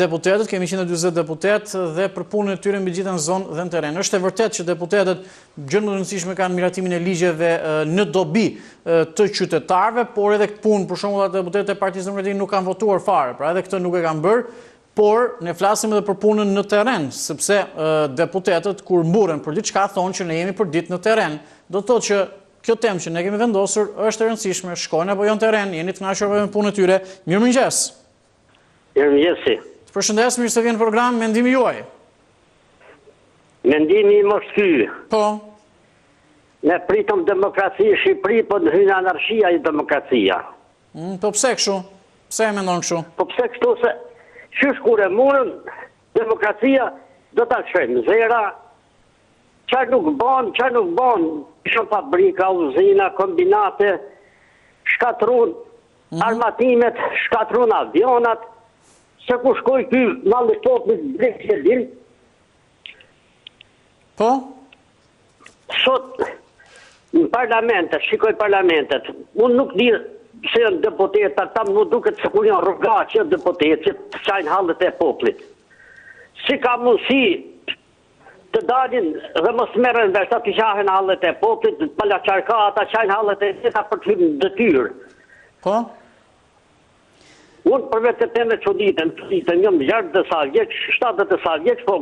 deputetët, kemi 140 deputet dhe për punën e tyre mbi gjithë në zonë dhe në teren. Është e vërtet që deputetët gjë më të rëndësishme kanë miratimin e ligjeve në dobi të qytetarëve, por edhe këtë punë, për shembull, deputetët e Partisë Demokratike nuk kanë votuar fare, pra edhe këtë nuk e kanë bërë. Por ne flasim edhe për punën në teren, sepse deputetët kur mburen për diçka thonë që ne jemi për ditë në teren. Do të thotë që kjo temë që ne kemi vendosur është e rëndësishme, shkojnë apo jo në teren, jeni të kënaqur apo me punën e tyre. Mirëmëngjes. Mirëmëngjesi. Të përshëndes, mirë se vjen në program, mendimi juaj. Mendimi i mos ky. Po. Ne pritëm demokraci në Shqipëri, po në hynë anarshia i demokracia. Po pse kështu? Pse e mendon kështu? Po pse kështu se qysh kur e murën, demokracia do ta shojmë zera, qarë nuk ban, ishën fabrika, uzina, kombinate, shkatrun, armatimet, shkatrun avionat, se ku shkoj ky malli poplit drejt që din. Po? Sot, në parlamentet, shikoj parlamentet, unë nuk di se janë deputetat, tam nuk duket se kur janë rrugat që janë deputetet, që të qajnë hallet e poplit. Si ka mundësi të dalin dhe mos merren vesh të qahen hallet e poplit, pala qarka ata qajnë hallet e gjitha për të hyrë në detyrë. Po? Unë për vetë të me çuditën, jam 60 sa vjeç, 70 sa vjeç, po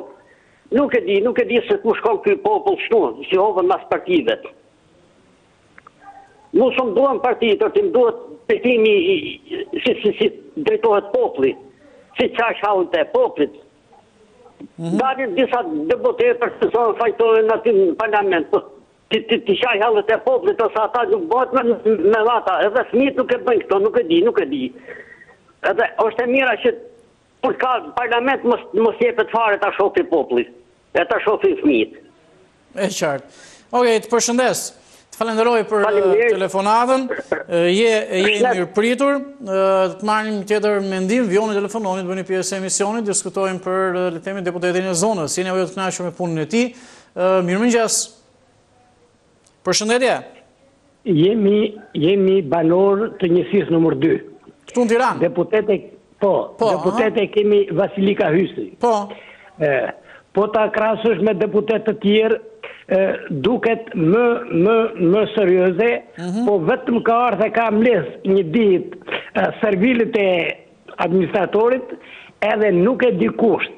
nuk e di se ku shkon ky popull shtu, si hovën mas partivet. Nuk shumë duhen partitë, të më duhet petimi si drejtohet popli, si qash halët e poplit. Dalin disa deputetë për të zonë fajtojnë aty në parlament, të qaj halët e poplit, ose ata nuk bëhet me ata, edhe fëmijët nuk e bëjnë këto, nuk e di. Edhe është e mira që kur ka parlament mos jepet fare ta shofi poplit, e ta shofi fëmijët. E qartë. Okej, të përshëndes. Falenderoj për telefonatën, je mirë pritur, të marrim tjetër mendim, vjoni telefononit, bëni pjesë e emisionit, diskutojmë për le të themi deputetin e zonës, si nevojë të kënaqur me punën e tij. Mirëmëngjes. Përshëndetje. Jemi banor të njësisë nëmër 2. Këtu në Tiranë. Deputete kemi Vasilika Hysi. Po ta krahasësh me deputet të tjerë, duket më serioze, po vetëm ka ardhe ka mles një ditë servilit e administratorit, edhe nuk e di kusht.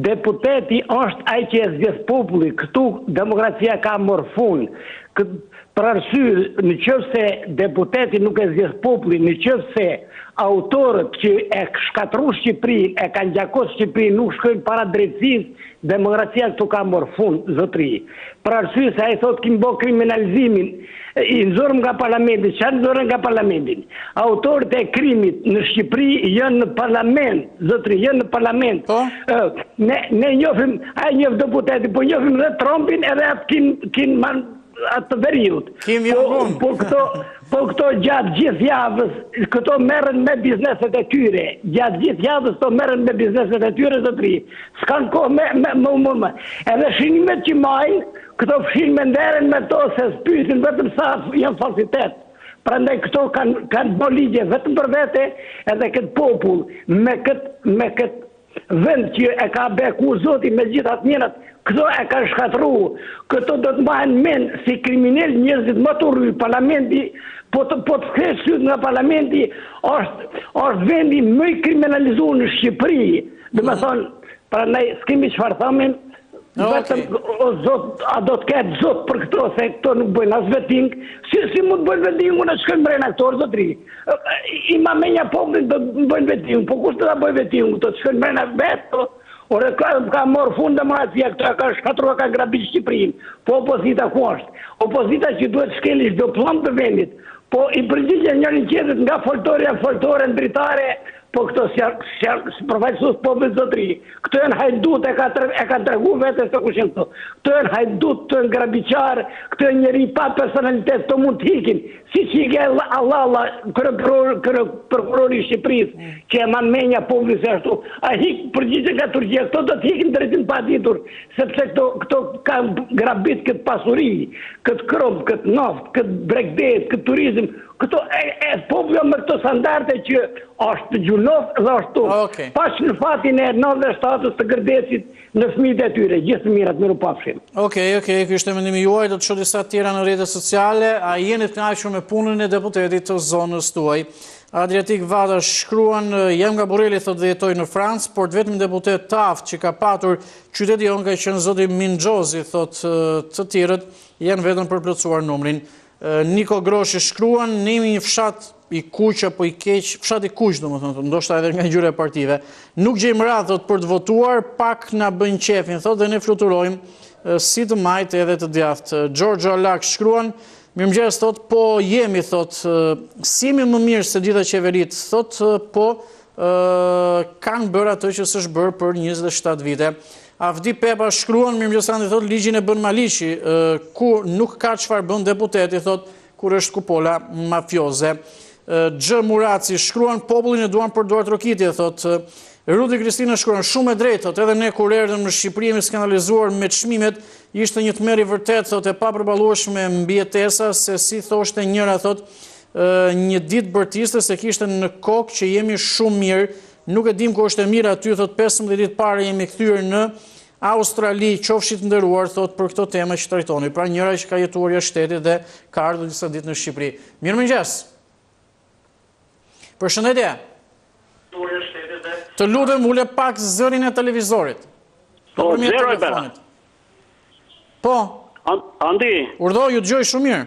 Deputeti është ai që e zgjedh populli, këtu demokracia ka marrë fund. Për arsye, në qoftë se deputeti nuk e zgjedh populli, në qoftë se autorët që e shkatruan Shqipërinë, e kanë gjakos Shqipërinë, nuk shkojnë para drejtësisë, demokracia këtu ka marrë fund, zotëri. Për arsye se ai thotë kim bë kriminalizimin, i nxorëm nga parlamenti, çfarë nxorën nga parlamentin? Autorët e krimit në Shqipëri janë në parlament, zotëri, janë në parlament. Ne njohim, ai njeh deputeti, po njohim edhe Trumpin, edhe atë atë veriut. Po këto gjatë gjithë javës, këto merren me bizneset e tyre. Gjatë gjithë javës këto merren me bizneset e tyre, zotëri. S'kan kohë me. Edhe shinimet që majnë, këto fshin me nderen me to se s'pyesin vetëm sa janë falsitet. Prandaj këto kanë bërë ligje vetëm për vete, edhe këtë popull me këtë vend që e ka beku Zoti me gjithë atë njerat, këto e ka shkatru, këto do të mahen men si kriminal njerëzit më të rry, parlamenti, po të kthesh syt nga parlamenti, është vendi më i kriminalizuar në Shqipëri. Dhe me thonë, prandaj s'kemi çfarë thamin, vetëm o Zot, a do të ketë Zot për këto, se këto nuk bëjnë as veting, si mund bëjnë veting, unë shkojnë mrena këto, Zotri. Ima menja popullin do të bëjnë veting, po kush të da bëjnë veting, do të shkojnë mrena vetë, ore ka morë fund demokracia, këto ka shkatrua, ka grabit Shqipërinë, po opozita ku është? Opozita që duhet shkeli çdo plan të vendit, po i përgjigjen njërin tjetrit nga foltore, ndritare, po këto përfaqësues popullit Zotri. Këto janë hajdut, e ka tregu vetë se kush janë këto. Këto janë hajdut, këto janë grabiqar, këto janë njëri pa personalitet, këto mund të hikin. Si që i ke Allah, prokurori i Shqipërisë, që e man menja popullit se ashtu, a hik përgjigje nga Turqia, këto do të hikin drejtim pa ditur, sepse këto kanë grabit këtë pasuri, këtë krom, këtë naft, këtë bregdet, këtë turizm. Këto e popullo me këto standarde që është gjunof dhe është turp. Pash në fatin e 97 të gërdesit në fëmijët e tyre, gjithë mirat me rupafshim. Okej, ky është mendimi juaj, do të shoh disa tjera në rrjetet sociale, a jeni të kënaqur me punën e deputetit të zonës tuaj? Adriatik Vada shkruan, jam nga Borrelli, thotë dhe jetoj në Francë, por vetëm deputet Taft që ka patur qyteti jon ka qenë zoti Minxhozi, thotë të tjerët janë vetëm për plotësuar numrin. Niko Groshi shkruan, ne jemi një fshat i kuq apo i keq, fshat i kuq domethënë, ndoshta edhe nga ngjyra e partive. Nuk gjejmë radhë për të votuar, pak na bën qefin, thotë, dhe ne fluturojmë si të majtë edhe të djathtë. Giorgio Alak shkruan, mirëmëngjes, thotë, po jemi, thotë, si jemi më mirë se gjitha qeverit, thotë, po kanë bërë ato që s'është bërë për 27 vite. Avdi Pepa shkruan, mirëmëngjesani, thotë, ligjin e bën Maliqi, ku nuk ka çfarë bën deputeti, thotë, kur është kupola mafioze. Gjë Muraci shkruan, popullin e duan për duart trokitje, thotë. Rudi Kristina shkruan, shumë e drejtë, thotë, edhe ne kur erdhëm në Shqipëri jemi skandalizuar me çmimet, ishte një tmerr i vërtet, thotë, e papërballueshme mbijetesa, se si thoshte njëra, thotë, një ditë bërtiste se kishte në kokë që jemi shumë mirë. Nuk e dim ku është e mirë aty, thot 15 ditë pare jemi kthyer në Australi, qofshit nderuar, thot për këto tema që trajtoni. Pra njëra që ka jetuar jashtë shtetit dhe ka ardhur disa ditë në Shqipëri. Mirëmëngjes. Përshëndetje. Të lutem ule pak zërin e televizorit. Po, zero e bëra. Po. Andi. Urdhoj, ju dëgjoj shumë mirë.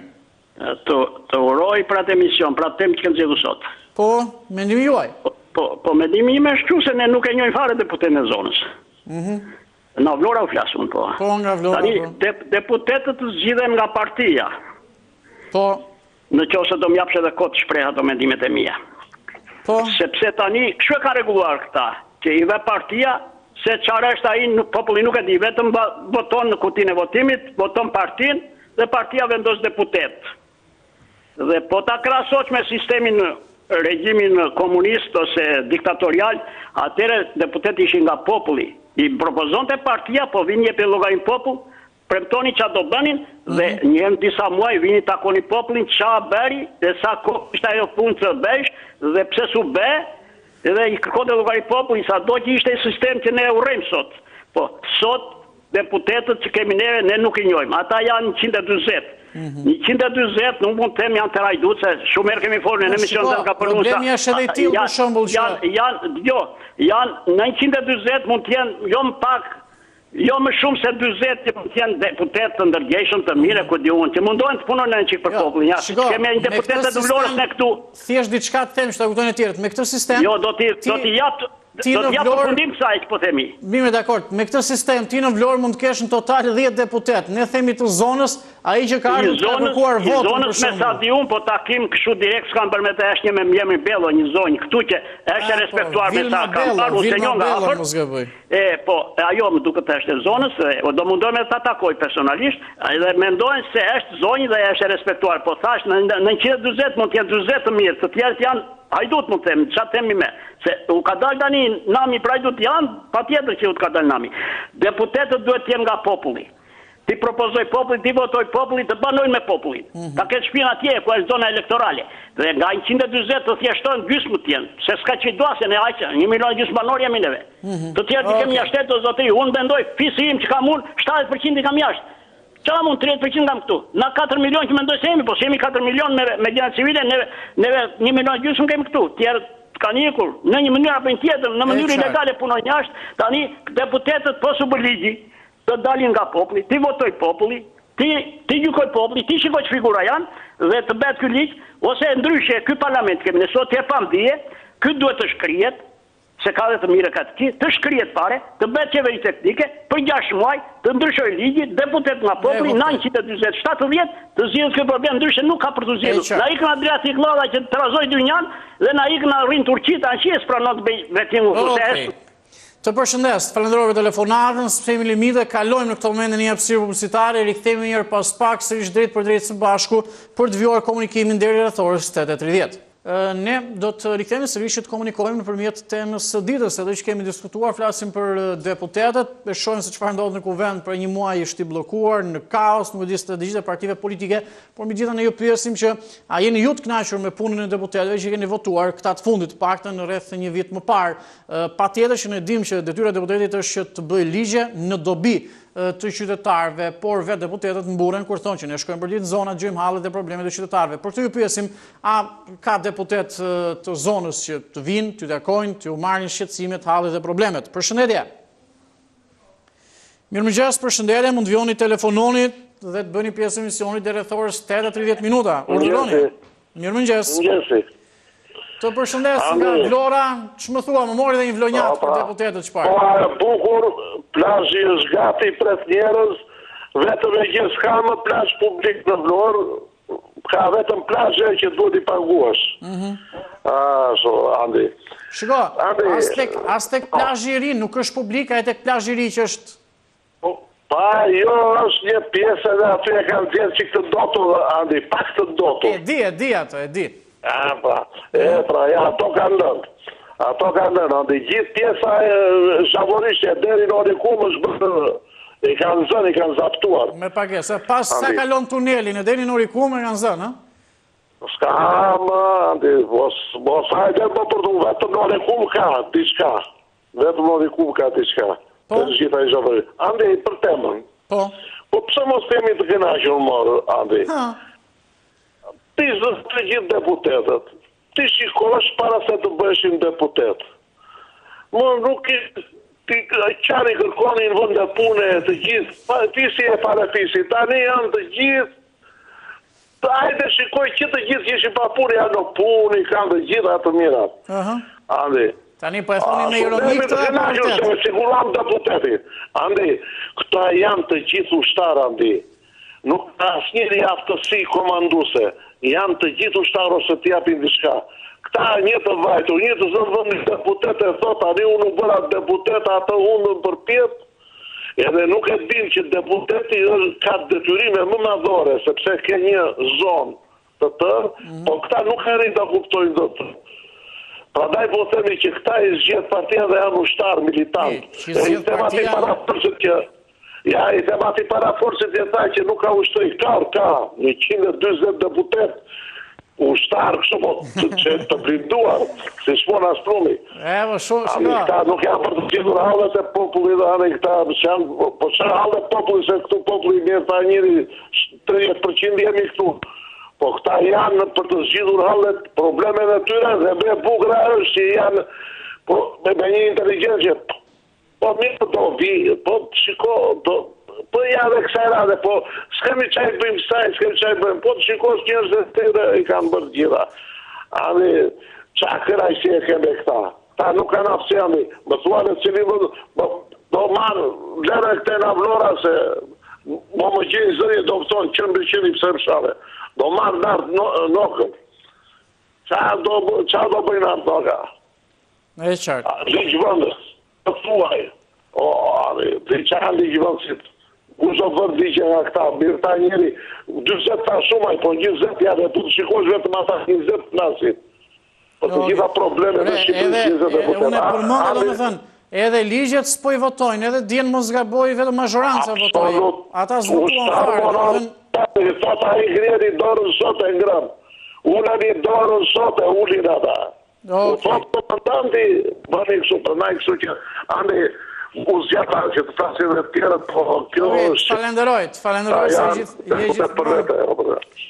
Të uroj për atë emision, për atë temë që kanë zgjedhur sot. Po, mendimi juaj. Po mendimi im është se ne nuk e njohim fare deputetin e zonës. Nga Vlora u flasun, po. Po, nga Vlora, po. Deputetët të zgjidhen nga partia. Po. Në qoftë se do m'japsh edhe kohë të shpreh ato mendimet e mia. Po. Sepse tani, kështu e ka rregulluar këta, që i ve partia, se çfarë është ai, populli nuk e di, vetëm voton në kutinë e votimit, voton partinë dhe partia vendos deputet. Dhe po ta krahasosh me sistemin regjimin komunist ose diktatorial, atëre deputeti ishin nga populli. I propozonte partia, po vini jepe llogarin popull, premtoni ç'a do bënin dhe një disa muaj vini takoni popullin ç'a bëri, dhe sa kohë ishte ajo punë të bësh dhe pse s'u bë, edhe i kërkonte llogarin popullit, sado që ishte sistem që ne urrejmë sot. Po sot deputetët që kemi ne nuk i njohim. Ata janë 140. 140 nuk mund të them janë të rajdut, se shumë herë kemi folur në emision të ka përnu. Problemi është edhe i tillë për shembull që janë në 140 mund të jenë jo më pak, jo më shumë se 40 që mund të jenë deputet të ndërgjegjshëm të mirë ku diun, që mundohen të punojnë në çik për popullin. Ja, kemi një deputet të Vlorës ne këtu. Thjesht diçka të them që ta kuptojnë të tjerët. Me këtë sistem jo do t'i jap përfundim kësaj që po themi. Mirë, dakord. Me këtë sistem ti në Vlorë mund të kesh në total 10 deputet. Ne themi të zonës, ai që ka ardhur të kërkuar votë. Zonës me sa diun, po takim kështu direkt s'kan bërë me të është një me Mjemri Bello, një zonjë këtu që është e respektuar me sa ka parë se njon nga afër. Po, ajo më duket është e zonës, do mundohem të takoj personalisht, edhe mendojnë se është zonjë dhe është e respektuar. Po thash në 140 mund të jenë 40 të mirë, të tjerët janë hajdut mund të them, çfarë themi me? Se u ka dalë tani nami për hajdut janë, patjetër që u ka dalë nami. Deputetët duhet të jenë nga populli. ti propozoj popullit, ti votoj popullit, të banojnë me popullin. Ka këtë shpinë atje, ku është zona elektorale. Dhe nga 120 të thjeshtojnë gjysmë të tjenë, se s'ka që i duasën e aqë, 1 milion gjysmë banor jam i neve. Të tjerë të kemi jashtet, o zotëri, unë bendoj, fisi im që kam unë, 70% i kam jashtë. Qa mund 30% kam këtu? Na 4 milion që mendoj se jemi, po se jemi 4 milion me gjena civile, neve 1 milion gjysmë kemi këtu. Tjerë kanë ikur në një mënyrë apo në tjetër, në mënyrë ilegale punojnë jashtë, tani deputetët po super ligji të dalin nga populli, ti votoj populli, ti gjykoj populli, ti shikoj që figura janë dhe të bet ky ligj, ose ndryshe ky parlament kemi ne sot e pamdije, ky duhet të shkrihet, se ka dhe të mire ka të shkrihet pare, të bet qeveri teknike, për 6 muaj, të ndryshoj ligji, deputet nga populli, 920, 70, të zgjidhet ky problem, ndryshe nuk ka për të zgjidhur. Na ikën Adriatik Lodha që trazoi Dynjan dhe na ikën rrin Turqit, anqjes pranon të bëj vetimu kurse. Të përshëndes, falenderoj për telefonatën, sepse limite, kalojmë në këtë moment në një hapësirë publicitare, rikthehemi një herë pas pak sërish drejt për drejt së bashku për të vjuar komunikimin deri rreth orës 8:30. Ne do të rikthehemi sërish të komunikojmë nëpërmjet temës së ditës, edhe që kemi diskutuar, flasim për deputetët, e shohim se çfarë ndodh në kuvend për një muaj është i bllokuar në kaos, nuk di strategjitë e partive politike, por megjithatë ne ju pyesim që a jeni ju të kënaqur me punën e deputetëve që keni votuar këta të fundit, paktën rreth një vit më parë. Patjetër që ne dimë që detyra e deputetit është që të bëjë ligje në dobi të qytetarëve, por vetë deputetët mburren kur thonë që ne shkojmë për ditë në zona, gjejmë hallet e problemet e qytetarëve. Por të ju pyesim, a ka deputet të zonës që të vinë, t'ju takojnë, t'ju marrin shqetësimet, hallet e problemet? Përshëndetje. Mirëmëngjes, përshëndetje, mund të vjoni telefononi dhe të bëni pjesë e emisionit deri rreth orës 8:30 minuta. Urdhëroni. Mirëmëngjes. Të përshëndes nga Vlora, që më thua, më mori dhe një vlonjat për deputetët që parë. Po, bukur, plazhi është gati pret njerëz, vetëm e gjithë s'ka më plazh publik në Vlorë, ka vetëm plazhe që duhet i paguash. Andi. Shiko, as tek plazhi i ri, nuk është publik, a e tek plazhi i ri që është... Pa, jo, është një pjesë edhe aty e kanë dhjetë që këtë dotu, Andi, pak të dotu. E di ato, e di. Ja, ato kanë lëndë. Ato kanë lëndë, andi gjithë pjesa e shavorishtje, deri në Orikum është bërë, i kanë zënë, i kanë zaptuar. Me pagesë, pas sa kalon tunelin, e deri në Orikum e kanë zënë, Ska, andi, mos hajde më për të vetëm në Orikum ka, diçka. Vetëm në Orikum ka, diçka. Të gjitha i shavorishtje. Andi, për temën. Po pëse mos temi të kënaqur morë, Andi? Ti zëtë të gjithë deputetët, ti shikosh para se të bëshin deputet. Më nuk ti qari kërkoni në vënd e pune të gjithë, ti si e pare fisi, tani janë të gjithë, hajde shikoj që të gjithë që ishi pa punë, janë në punë, i kanë të gjithë atë mirat. Andi. Tani po e thoni me ironik të deputetit. Se siguram deputetit. Andi, këta janë të gjithë ushtarë, Andi. Nuk ka asnjëri aftësi komanduse. Janë të gjithë ushtarë ose t'japin diçka. Këta një të vajtur, një të zënë vëndi deputet e thot, ani unë bëra deputet, atë unë për pjetë, edhe nuk e din që deputeti ka detyrime më madhore, sepse ke një zonë të tërë, po këta nuk e rinë të kuptojnë do të. Prandaj po themi që këta i zgjedh partia dhe janë ushtarë militantë. I temati para forcit e taj që nuk ka ushtoj ka 120 deputet ushtarë kështu po të blinduar si shpon asprumi. Këta nuk janë për të gjithur hallet e populli dhe anë i këta po që hallet populli se këtu populli mirë ta njëri 30% jemi këtu. Po këta janë për të zgjidhur hallet probleme në tyre dhe me bugra është që janë me një inteligencje. Po mirë do vi, po shiko, po ja dhe kësaj rade, po s'kemi qaj bëjmë saj, s'kemi qaj bëjmë, po të shikosh njërës dhe të tëre i kanë bërë gjitha. Ani, qa këra i si e keme këta? Ta nuk kanë afsi, ani, më thua në cili do marë, lere këte në Vlora se më gjenë zëri do pëtonë qënë pëse më shave. Do marë nartë nokën. Qa do bëjnë nartë noka? E qartë. Ligjë vëndës. Të thuaj, dhe që janë ligjë vëndësit, ku zë vërë ligjë nga këta, mirë ta njeri, 20 ta shumaj, po 20 ja dhe tu të shikosh vetëm ata 20 nasit. Po të gjitha probleme në Shqipëri 20 deputet. Unë e përmëndë, do me thënë, Edhe ligjet s'po i votojnë, edhe djenë mos gaboj vetë mazhoranca votojnë. Ata s'votuan fare. Sot a i gredi dorën sot e ngrëm. Unë një dorën sot e ullin ata. U thot të përtanti, bëni kësu për naj kësu që andi u zjata që të frasin dhe tjera, po kjo është... Falenderoj,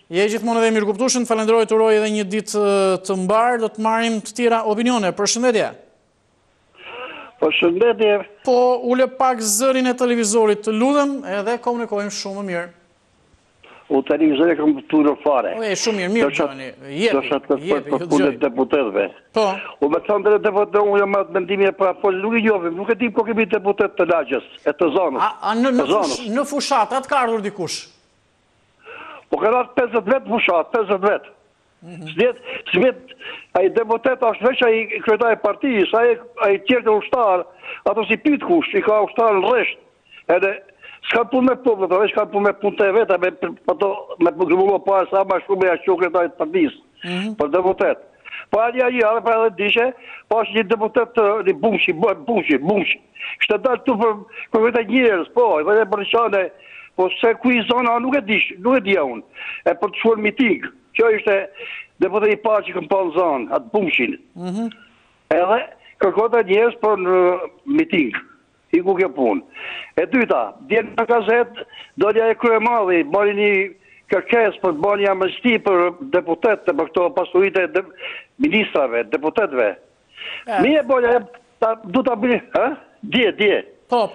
je gjithmonë edhe mirë kuptushën, falenderoj të uroj edhe një ditë të mbarë, do të marim të tjera opinione. Përshëndetje. Përshëndetje. Po, ule pak zërin e televizorit të ludhem edhe komunikojmë shumë mirë. U televizori kam të në fare. Shumë mirë, Gjoni. Do shatë këtë për punët deputetve. Po. U me thënë dhe deputet, unë jam atë mendimi e pra folë, nuk i jovim, nuk e tim ko kemi deputet të lagjës, e të zonës. Në fushat, atë ka ardhur dikush? Po ka ardhur 50 vetë fushat, 50 vetë. Svet, a i deputet është veç a i kryetar e partijës, a i tjerë të ushtarë, ato si pitë kush, i ka ushtarë në resht. Edhe, s'ka punë me punë, të veç ka punë me punë të e veta, me grumullo parë sa ma shumë e ashtu kretarit partijës, për deputet. Po a një arë pra edhe dishe, po është një deputet një bungshi. Kështë të dalë tu për vete njërës, po, i vete për qane, po se ku i zona nuk e dija unë, e për të shuar miting. Kjo ishte deputet i parë që këm pa në zonë, atë bungshin. Edhe kërkota njërës për në miting. I ku ke punë. E dyta, djenë në gazet, do një e kryemalli, bërë një kërkes për bërë një amnesti për deputetët, për këto pasurit e ministrave, deputetve. Mi e bërë, du të bëni, dje. Po.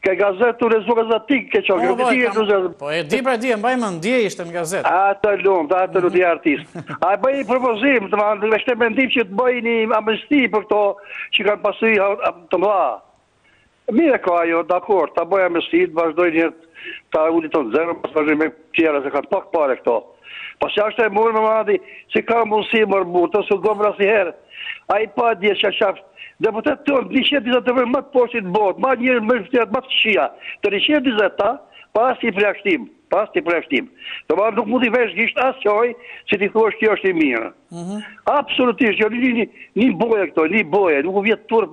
Ke gazet të rezu gazetik, ke qërë. Po e di pra dje, mbaj më ndje ishte në gazet. A të lumë, dje artist. A e bëj një propozim, të veshte mendim që të bëj një amnesti për këto që kanë pasuri të mdha. Mire ka ajo, dakor, ta bëj amnesti, të vazhdoj njërë, ta ullit të nëzërë, pas vazhdoj me tjera, se kanë pak pare këto. Pas që ashtë e mërë me madi, që ka mundësi mërë të së gomë rasi herë. A i pa dje që shafë, deputet të në 120 të vërë më të poshtit botë, ma njërë më rëftirat më të shia, të 120 ta, pas të i preashtim. Të marë nuk mundi vesh gisht asë qoj, që ti thua kjo është i mirë. Absolutisht, jo një boje këto, një boje, nuk u vjetë turp,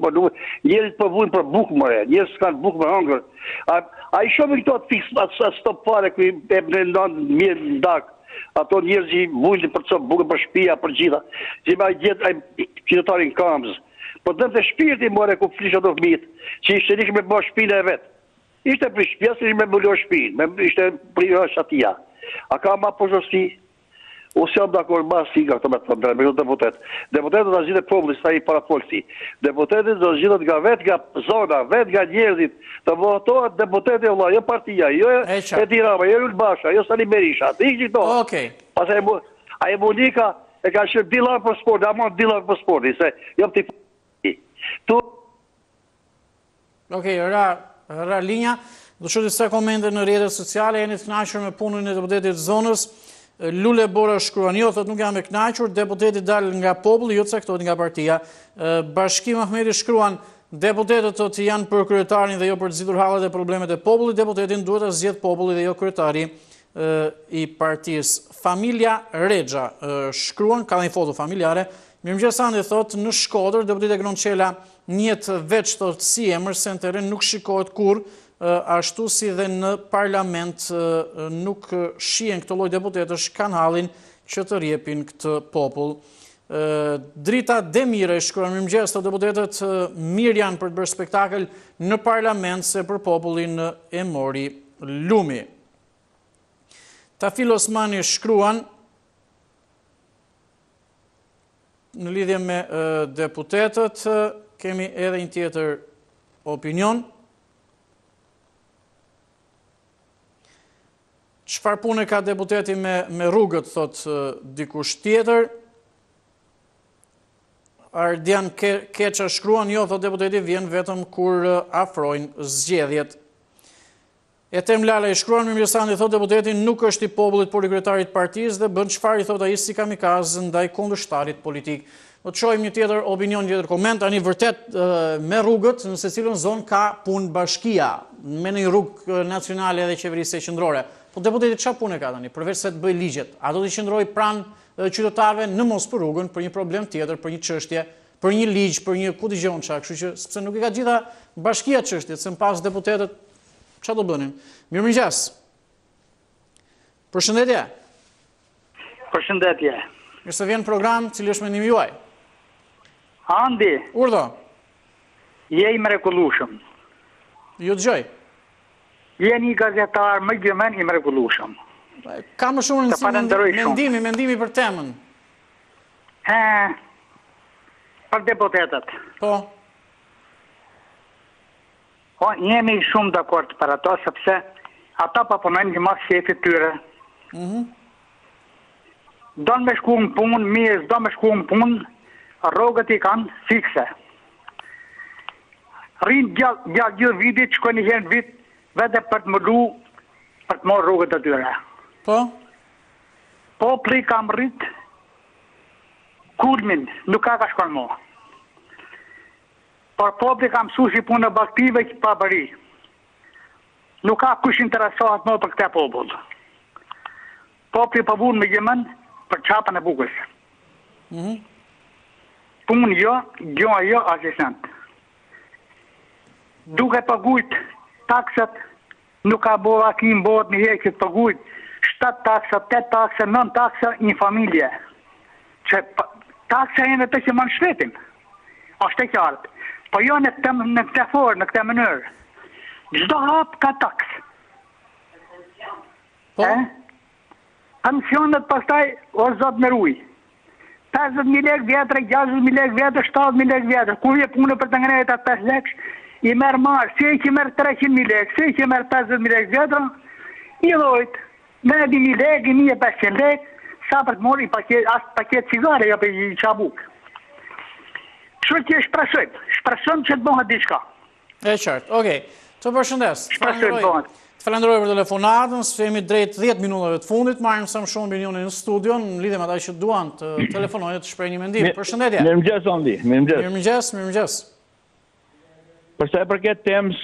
njerët përvujnë për bukë mëre, njerët s'kanë bukë më hangër. A i shumë këto atë fiks, atë stop fare, këj e më nëndonë mirë në dakë, ato njerët që i vujnë për të bukë për shpia, për gjitha, që i ma i gjetë qytetarin kamzë. Po dëmë të shpirti more ku flisha do fëmijët, që ishte një me bërë shpinë e vetë. Ishte për shpia, se ishte me bëllo shpinë, ishte për shatia. A ka ma përshërsi? O se jam dakor ma siga këto me të thëndre, me këtë deputet. Deputetet do zhjitët populli, sa i parafolsi. Deputetet do zhjitët nga vetë nga zona, vetë nga njerëzit, të votohet deputetet e vla, jo partia, jo e Tirama, jo Lull Basha, jo Sali Berisha, të ikë gjitho. Pas a e Monika e ka shërë dilar për sporti, a mon dilar për sporti, se jam të ra linja, do shumë disa komente në rrjetet sociale, jeni të kënaqur me punën e deputetit zonës. Lule Bora shkruan, jo, thot nuk jam e kënaqur, deputetit dalë nga populli, jo caktohet nga partia. Bashkim Ahmeti shkruan, deputetët thot janë për kryetarin dhe jo për të zgjidhur hallet e problemet e popullit, deputetin duhet të zgjedh populli dhe jo kryetari i partisë. Familja Rexha shkruan, ka një foto familjare. Mirëmëngjes Andi thot, në Shkodër, deputeti Gronçela njët veç thot si emër, se në teren nuk shikohet kur, ashtu si dhe në parlament nuk shien këto lloj deputetësh kanë hallin që të rjepin këtë popull. Drita Demire shkruan, mirëmëngjes thot, deputetët mirë janë për të bërë spektakël në parlament se për popullin e mori lumi. Tafil Osmani shkruan, në lidhje me deputetët, kemi edhe një tjetër opinion. Çfarë pune ka deputeti me rrugët, thot dikush tjetër. Ardian Keqa shkruan, jo, thot deputeti vjen vetëm kur afrojnë zgjedhjet. Etem Lala i shkruan, mirëmëngjes Andi, thot deputeti nuk është i popullit, por i kryetarit partisë dhe bën çfarë i thot ai si kamikazë ndaj kundërshtarit politik. Do të shohim një tjetër opinion, një tjetër koment, tani vërtet me rrugët në secilën zonë ka punë bashkia, me një rrugë nacionale dhe qeverisë qendrore. Po deputeti çfarë punë ka tani, përveç se të bëjë ligjet? A do të qëndrojë pranë qytetarëve në mos për rrugën për një problem tjetër, për një çështje, për një ligj, për një ku dëgjon çka, kështu që sepse nuk i ka gjitha bashkia çështjet, se pas deputetët çfarë do bënin. Mirëmëngjes. Përshëndetje. Përshëndetje. Mirë se vjen program, cili është mendimi juaj? Andi. Urdhë. Je i mrekullueshëm. Ju dëgjoj. Je një gazetar më gjëmen i mrekullueshëm. Ka më shumë në mendimi për temën. Për deputetët. Po. Jemi shumë dakord për ato, sepse ata pa punojnë që mas shefit tyre. Do me shku në punë, mirë, do me shku në punë, rrogët i kanë fikse. Rinë gjatë gjithë vitit, shkoj një herë vit, vete për të mëllu, për të morë rrugët të tyre. Po? Popli kam rrit, kulmin, nuk ka shkon mo. Por popli kam su si punë në baktive që pa bëri. Nuk ka kush interesohat mo për këte popull. Popli përbun me gjëmën për qapën e bukës. Punë jo, jo, asisant. Duke pëgujt taksat, nuk ka bova kim bot një hekë që pëgujt 7 taksa, 8 taksa, 9 taksa një familje. Që taksa e në të që më në shtetin. Ashtë e qartë. Po jo në këte forë, në këte mënyrë. Gjdo hapë ka taks. Pensionet pastaj o zotë në ruj. 50.000 lek vjetër, 60.000 lek vjetër, 70.000 lek vjetër. Kur je punë për të ngrejt atë 5 lek, i merë marë, si e që merë 300.000 lek, si e që merë 50.000 lek vjetër, i dojtë, me 1.000 lek, 1.500 lek, sa për të mori paket cigare, jo për i qabuk. Kështu që shpresojmë që të bëhet diçka. E qartë, okej. Të përshëndes. Shpresojmë bëhet. Të falenderoj për telefonatën, se jemi drejt 10 minutave të fundit, marrim sa më shumë opinionin në studion, në lidhje me ata që duan të telefonojnë të shprehni një mendim. Përshëndetje. Mirëmëngjes Andi, mirëmëngjes. Mirëmëngjes. Për sa i përket temës,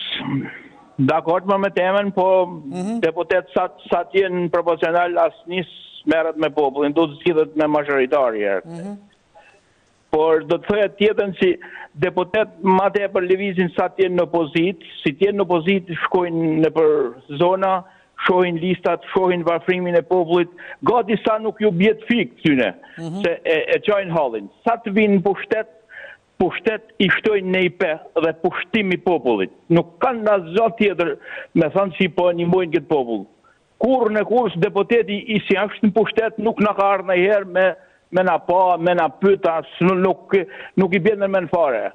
dakord me temën, po deputet sa t'jenë proporcional asnjë merret me popullin, do të zgjidhet me mazhoritarje. Por do të thoya tjetën si deputet ma tepër lëvizin sa t'jenë në opozit, si t'jenë në opozit shkojnë në për zona, shohin listat, shohin varfrimin e popullit, gati sa nuk ju bjet fik tyne, se e qajnë hallin. Sa të vinë pushtet i shtojnë në IP dhe pushtimi popullit. Nuk kanë në zot tjetër me thënë që po një mojnë këtë popull. Kur në kurs deputeti i si ashtë në pushtet nuk në ka ardhë në herë me na pa, me na pyta, nuk i bjenë me në fare.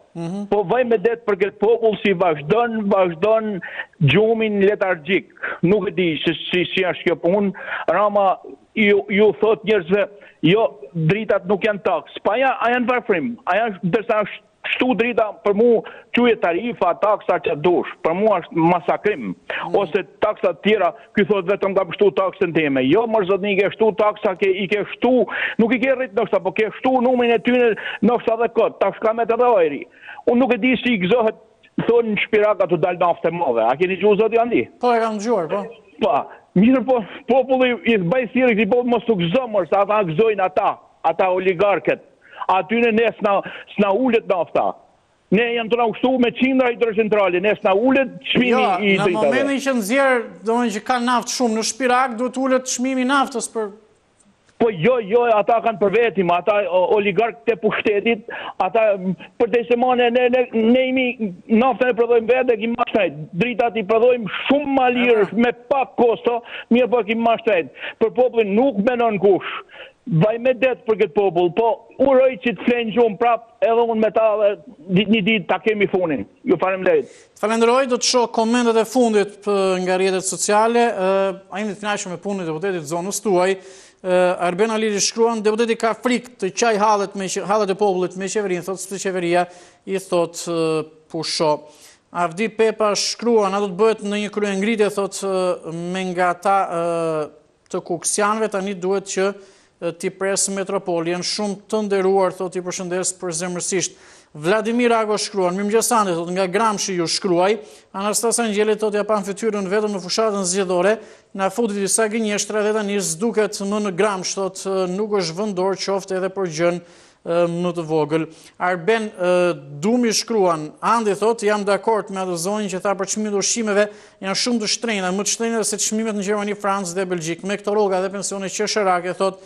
Po vaj me det për këtë popull si vazhdon gjumin letargjik. Nuk e di si është kjo punë, rama ju thot njerëzve, jo, dritat nuk janë taks, pa janë varfrim, dërsa është shtu drita për mu quje tarifa, taksa që dush, për mu është masakrim, ose taksa tjera, këj thot vetëm ka pështu taksën teme, jo mërzot një ke shtu taksa, i ke shtu, nuk i ke rrit nështë, po ke shtu numrin e tyne nështë edhe këtë, ta shkamet edhe ojri. Unë nuk e di si i gëzohet, thonë në shpiraka të dalë nafte madhe, a keni gjuhë zoti Andi? Po, e kam gjuar, po. Pa, mirë po, populli i bëjë thirë këti populli mos të gëzomër, sa ata gëzojnë ata oligarket. Aty ne s'na ullet nafta. Ne jam të na ushtu me qindra hidrocentrale, ne s'na ullet çmimi i dritave. Në momentin që nxjerr, domethënë që ka naftë shumë në shpirak, duhet ullet çmimi i naftës për. Po jo, ata kanë për vetim, ata oligarkët e pushtetit, ata përtejsemane ne imi naftën e prodhojmë vetë, kim mashtrejt. Dritat i prodhojmë shumë ma lirë, me pak kosto, mirë po kim mashtrejt. Për popullin nuk menon kush. Vaj me det për këtë popull, po uroj që të flenë gjumë prap, edhe unë me ta dhe një ditë ta kemi funin. Ju faleminderit. Falenderoj, do të shoh komentet e fundit nga rrjetet sociale. A jeni të kënaqur me punën e deputetit zonës tuaj? Arben Aliri shkruan, deputeti ka frikë të qaj hallet e popullit me qeverinë, thot së qeveria, i thot pusho. Avdi Pepa shkruan, a do të bëhet në një krye ngritje, thot me nga ta të kuksianve, tani duhet që t'i presë metropoli, janë shumë të nderuar, thot i përshëndes për zemërsisht. Vladimir Ago shkruan, mirëmëngjes Andi, thot nga Gramshi ju shkruaj, Anastas Angeli thot ja pan fytyrën vetëm në fushatën zgjedhore, na futi disa gënjeshtra dhe tani s'duket më në Gramsh, thot nuk është vendor qoftë edhe për gjën më të vogël. Arben Dumi shkruan, Andi thot, jam dakord me atë zonjën që tha për çmimet e ushqimeve janë shumë të shtrenjta, më të shtrenjta se çmimet në Gjermani, Francë dhe Belgjik. Me këto rroga dhe pensione qershorake thot,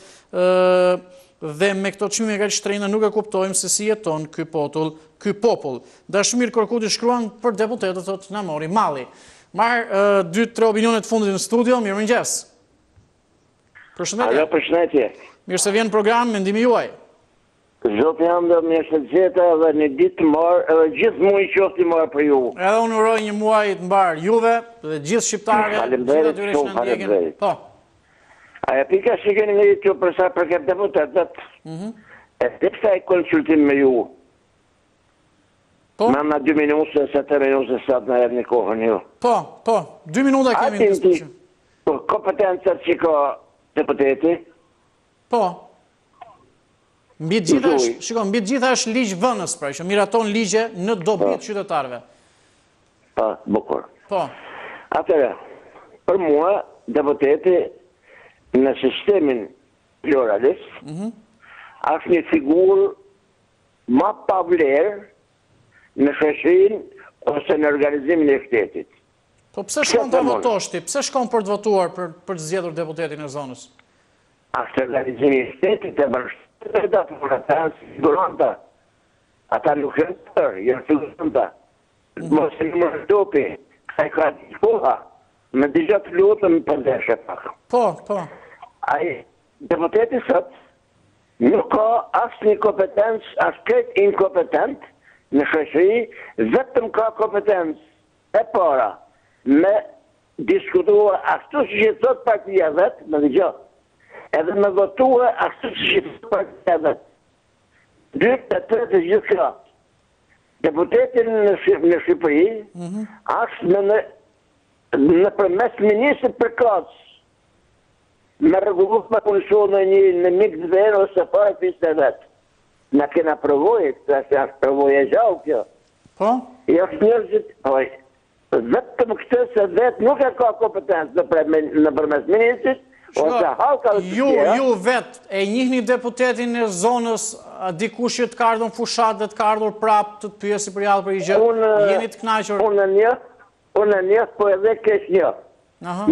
dhe me këto çmime kaq shtrenjta nuk e kuptojmë se si jeton ky popull. Dashmir Korkuti shkruan për deputetët thot na mori malli. Marr 2-3 opinionet fundit në studio, mirëmëngjes. Alo, përshëndetje. Mirë se vjen program, mendimi juaj. Zotë jam dhe me shëndeta dhe një ditë të marë, edhe gjithë muaj qofti marë për ju. Edhe unë uroj një muaj të mbarë juve dhe gjithë shqiptarëve. Faleminderit shumë, faleminderit. Po. Aja pika që keni një ditë që përsa përket deputetet, e të kësa e konsultim me ju. Po? Me na 2 minutë, se 3 minutë, se atë në erë një kohën ju. Po, 2 minuta kemi në diskusim. Për kompetencat që ka deputeti? Po. Mbi të gjitha është ligj vënës, pra, që miraton ligje në dobit qytetarëve. Po, bukur. Po. Atëre, për mua, deputeti në sistemin pluralist, është një figurë ma pa vlerë në shoqërinë ose në organizimin e shtetit. Po pse shkon të votosh ti? Pse shkon për të votuar për të zgjedhur deputetin e zonës? Ashtë organizimi i shtetit e bërshtë. Ata figuranta. Ata nuk janë tërë, janë figuranta. Mos e më shtopi, ka i ka koha, me digja të lutëm për deshe pak. Po. Ai, deputeti sot, nuk ka asë një kompetencë, asë këtë inkompetent në shoqëri, vetëm ka kompetencë e para me diskutua ashtu që gjithot partia vetë, me digja, edhe me votua ashtu që gjithë partia vetë. 2-3 gjithë kratë. Deputetin në Shqipëri ashtë në përmes ministrit për kratës me regullu me kondicionë në mikë të verë ose para piste vetë. Në kena provojit, se është provoj e gjallë kjo. Po? I është njërëzit, vetëm këtë se vetë nuk e ka kompetencë në përmes ministrit. Ju vetë e njihni deputetin e zonës, dikush që të kardhën fushat dhe të kardhur prap të pyesi për jallë për i gjë, jeni të knaqër? Unë e njëh, po edhe kesh njëh.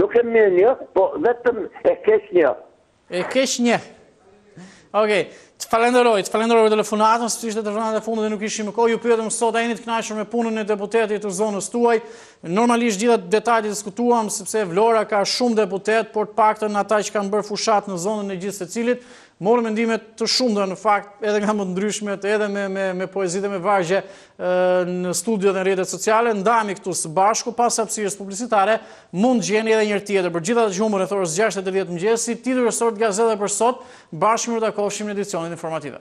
Nuk e mirë njëh, po vetëm e kesh njëh. E kesh njëh. Okej, të falenderoj telefonatën, së të ishte telefonatën e fundit dhe nuk ishim kohë, ju pyetëm sot a jeni të kënaqur me punën e deputetit të zonës tuaj. Normalisht gjitha detajt diskutuam sepse Vlora ka shumë deputet, por të paktën ata që kanë bërë fushat në zonën e gjithë secilit, morën mendimet të shumta në fakt, edhe nga më të ndryshmet, edhe me poezi dhe me vargje në studio dhe në rrjetet sociale, ndami këtu së bashku pas hapësirës publicitare, mund gjeni edhe njëri tjetër. Për gjitha të gjumë rreth orës 6:30 mëngjesi, titull sot gazeta për sot, bashkë më takofshim në edicionin informative.